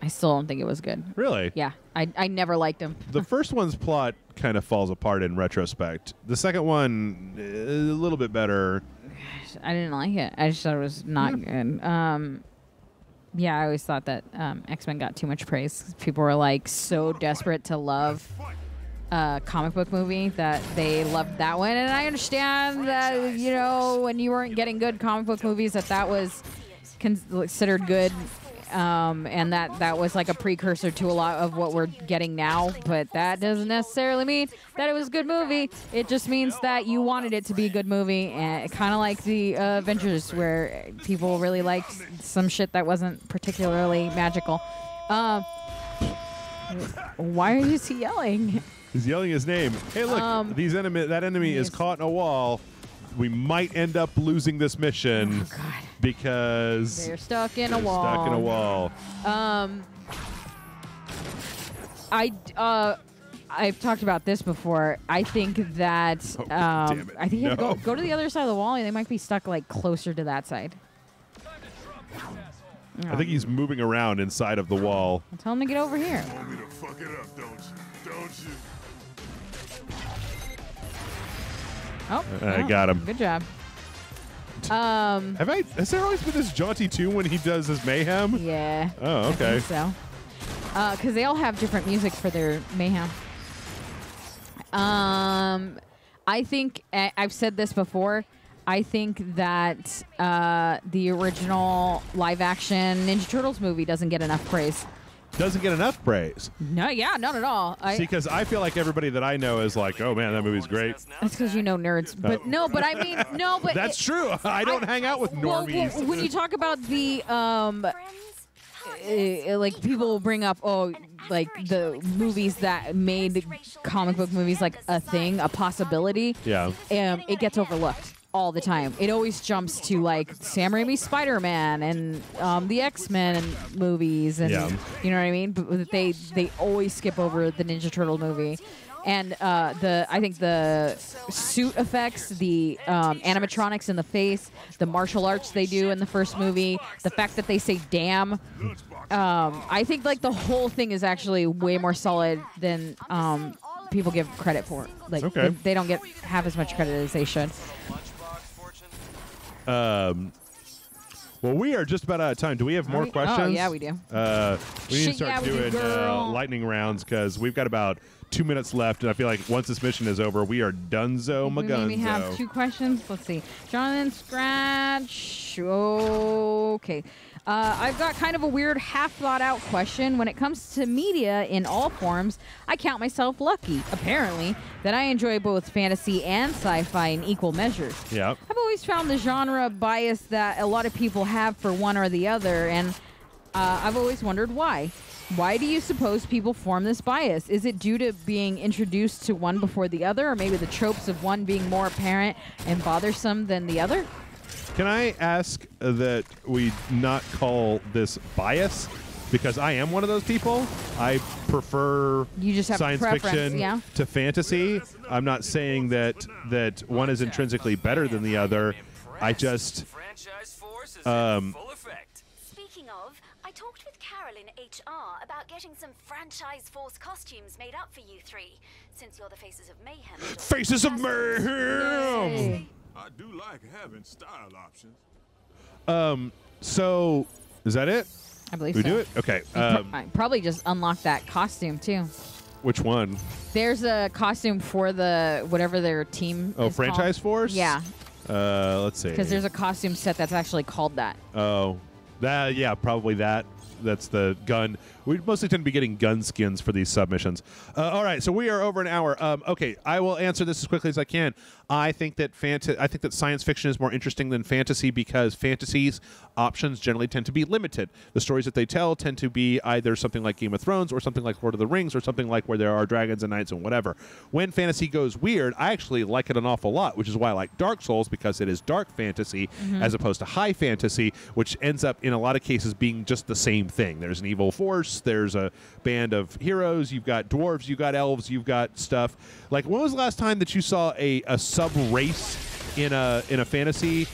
I still don't think it was good. Really? Yeah. I never liked him. The first one's plot kind of falls apart in retrospect. The second one, a little bit better. I didn't like it. I just thought it was not good. Yeah, I always thought that X-Men got too much praise. People were like so desperate to love a comic book movie that they loved that one. And I understand that, you know, when you weren't getting good comic book movies, that was considered good. And that was like a precursor to a lot of what we're getting now. But that doesn't necessarily mean that it was a good movie. It just means that you wanted it to be a good movie. And kind of like the Avengers, where people really liked some shit that wasn't particularly magical. Why are you yelling? He's yelling his name. Hey, look, that enemy is caught in a wall. We might end up losing this mission because they're stuck in a wall. Stuck in a wall. I've talked about this before. I think that I think you have to go to the other side of the wall, and they might be stuck like closer to that side. I think he's moving around inside of the wall. Tell him to get over here. You want me to fuck it up, don't you? Don't you? Oh, I got him. Good job. Has there always been this jaunty too when he does his mayhem? Yeah. Oh, okay. I think so. Because they all have different music for their mayhem. I think I've said this before. I think that the original live-action Ninja Turtles movie doesn't get enough praise. Doesn't get enough praise. No, yeah, not at all. See, because I feel like everybody that I know is like, oh man, that movie's great. That's because you know nerds. But no, but I mean, no, but that's true. I don't hang out with normies. Well, when you talk about the like people will bring up like the movies that made comic book movies like a thing, a possibility. Yeah. It gets overlooked all the time. It always jumps to like Sam Raimi's Spider-Man and the X-Men movies, and you know what I mean. But they always skip over the Ninja Turtle movie, and I think the suit effects, the animatronics in the face, the martial arts they do in the first movie, the fact that they say "damn." I think like the whole thing is actually way more solid than people give credit for. Like they don't get half as much credit as they should. Well, we are just about out of time. Do we have more questions? Oh, yeah, we do. We need to start doing lightning rounds because we've got about 2 minutes left, and I feel like once this mission is over, we are donezo magunzo. We have 2 questions. Let's see. Jonathan Scratch. Okay. I've got kind of a weird, half-thought-out question. When it comes to media in all forms, I count myself lucky, apparently, that I enjoy both fantasy and sci-fi in equal measures. Yeah. I've always found the genre bias that a lot of people have for one or the other, and I've always wondered why. Why do you suppose people form this bias? Is it due to being introduced to one before the other, or maybe the tropes of one being more apparent and bothersome than the other? Can I ask that we not call this bias? Because I am one of those people. I prefer science fiction to fantasy. I'm not saying that one is intrinsically better than the other. I just... Speaking of, I talked with Carol in HR about getting some franchise force costumes made up for you 3, since you're the faces of mayhem. Faces of mayhem! I do like having style options. So is that it? I believe we so. do it? Okay. Probably just unlock that costume too. Which one? There's a costume for the whatever their team. Oh, is franchise called. force. Yeah. Let's see. Because there's a costume set that's actually called that. Oh. Yeah, probably that. That's the gun. We mostly tend to be getting gun skins for these submissions. All right, so we are over an hour. Okay, I will answer this as quickly as I can. I think that science fiction is more interesting than fantasy because fantasy's options generally tend to be limited. The stories that they tell tend to be either something like Game of Thrones or something like Lord of the Rings or something like where there are dragons and knights and whatever. When fantasy goes weird, I actually like it an awful lot, which is why I like Dark Souls, because it is dark fantasy as opposed to high fantasy, which ends up in a lot of cases being just the same thing. There's an evil force, there's a band of heroes, you've got dwarves, you've got elves, you've got stuff. Like, when was the last time that you saw a sub-race in a fantasy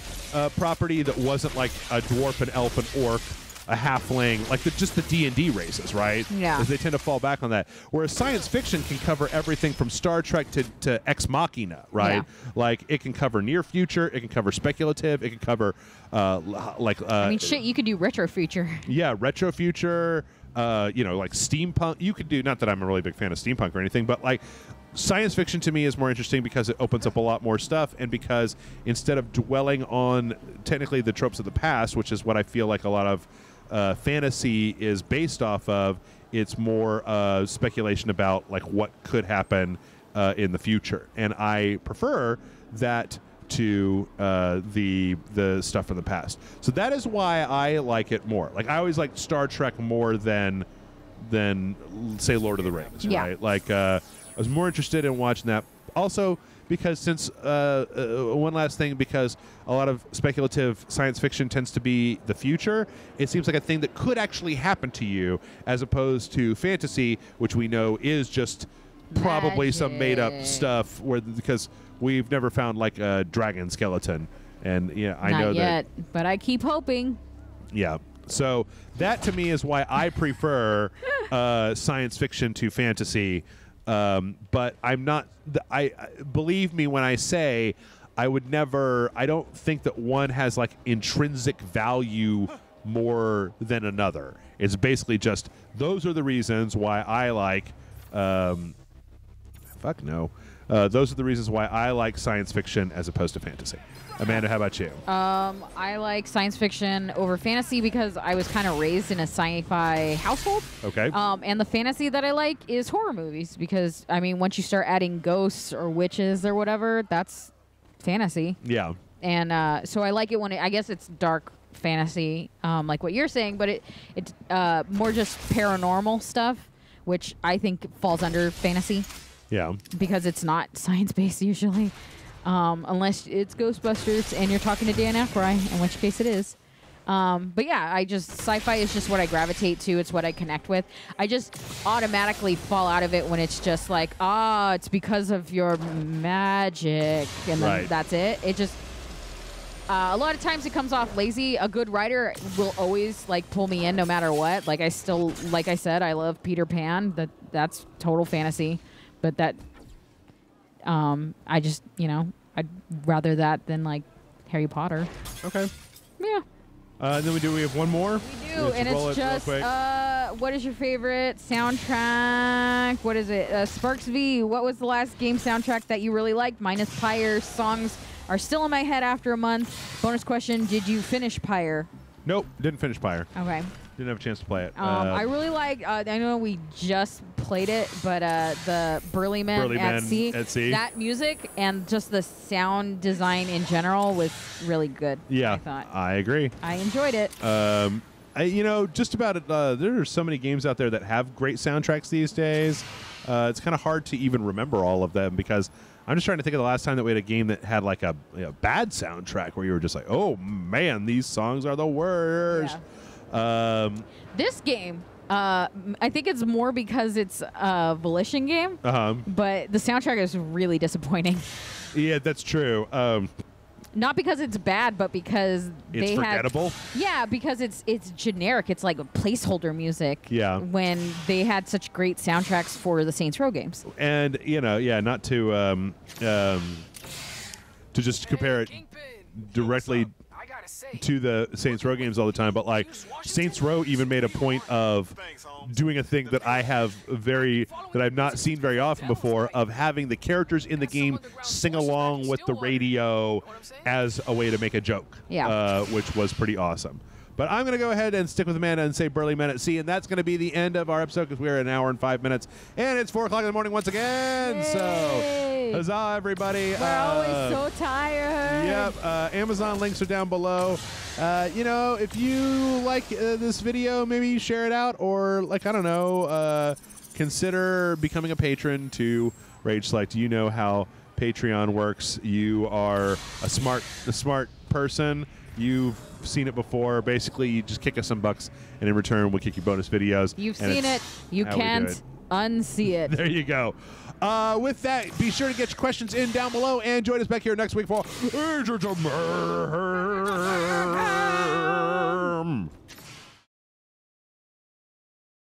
property that wasn't like a dwarf, an elf, an orc, a halfling, like just the D&D races, right? Yeah. Because they tend to fall back on that. Whereas science fiction can cover everything from Star Trek to Ex Machina, right? Yeah. Like, it can cover near future, it can cover speculative, it can cover I mean, shit, you could do retro future. Yeah, retro future, like steampunk. You could do, not that I'm a really big fan of steampunk or anything, but like science fiction to me is more interesting because it opens up a lot more stuff, and because instead of dwelling on technically the tropes of the past, which is what I feel like a lot of fantasy is based off of, it's more speculation about like what could happen in the future, and I prefer that to the stuff from the past. So that is why I like it more. Like, I always liked Star Trek more than say Lord of the Rings, right? Like, I was more interested in watching that. Also, because since one last thing, because a lot of speculative science fiction tends to be the future, it seems like a thing that could actually happen to you, as opposed to fantasy, which we know is just probably some made up stuff, because we've never found like a dragon skeleton, and I know Not yet, that. but I keep hoping. Yeah. So that to me is why I prefer science fiction to fantasy. But I'm not. I believe me when I say I would never. I don't think that one has like intrinsic value more than another. It's basically just those are the reasons why I like. Fuck no. Those are the reasons why I like science fiction as opposed to fantasy. Amanda, how about you? I like science fiction over fantasy because I was kind of raised in a sci-fi household. Okay. And the fantasy that I like is horror movies because, I mean, once you start adding ghosts or witches or whatever, that's fantasy. Yeah. And so I like it when I guess it's dark fantasy, like what you're saying, but it's more just paranormal stuff, which I think falls under fantasy. Yeah. Because it's not science-based usually. Unless it's Ghostbusters and you're talking to Dan Aykroyd, in which case it is. But yeah, sci-fi is just what I gravitate to. It's what I connect with. I just automatically fall out of it when it's just like, it's because of your magic. And then that's it. It just, a lot of times it comes off lazy. A good writer will always like pull me in no matter what. Like I said, I love Peter Pan. That's total fantasy. But that, I just, I'd rather that than like Harry Potter. Okay. Yeah. And then we have one more. We do, and it's just, what is your favorite soundtrack? What is it? Sparks V, what was the last game soundtrack that you really liked? Mine is Pyre. Songs are still in my head after a month. Bonus question, did you finish Pyre? Nope, didn't finish Pyre. Okay. Didn't have a chance to play it. I really like, I know we just played it, but the Burly Men at Sea. That music and just the sound design in general was really good. Yeah, I thought. I agree. I enjoyed it. Just about it. There are so many games out there that have great soundtracks these days. It's kind of hard to even remember all of them because I'm just trying to think of the last time that we had a game that had like a bad soundtrack where you were just like, oh man, these songs are the worst. Yeah. This game, I think it's more because it's a Volition game, but the soundtrack is really disappointing. Yeah, that's true. Not because it's bad, but because it's forgettable. Yeah, because it's generic. It's like a placeholder music. Yeah. When they had such great soundtracks for the Saints Row games. And not to just compare it directly to the Saints Row games all the time, but like Saints Row even made a point of doing a thing that that I've not seen very often before, of having the characters in the game sing along with the radio as a way to make a joke, which was pretty awesome. But I'm going to go ahead and stick with Amanda and say Burly Men at Sea, and that's going to be the end of our episode because we are an hour and 5 minutes, and it's 4 o'clock in the morning once again. Yay. So, huzzah, everybody. We're always so tired. Yep. Amazon links are down below. You know, if you like this video, maybe share it out, or like, I don't know, consider becoming a patron to Rage Select. You know how Patreon works. You are a smart person. You've seen it before. Basically, you just kick us some bucks, and in return, we'll kick you bonus videos. You've seen it. You can't unsee it. There you go. With that, be sure to get your questions in down below, and join us back here next week for Agents of Mayhem.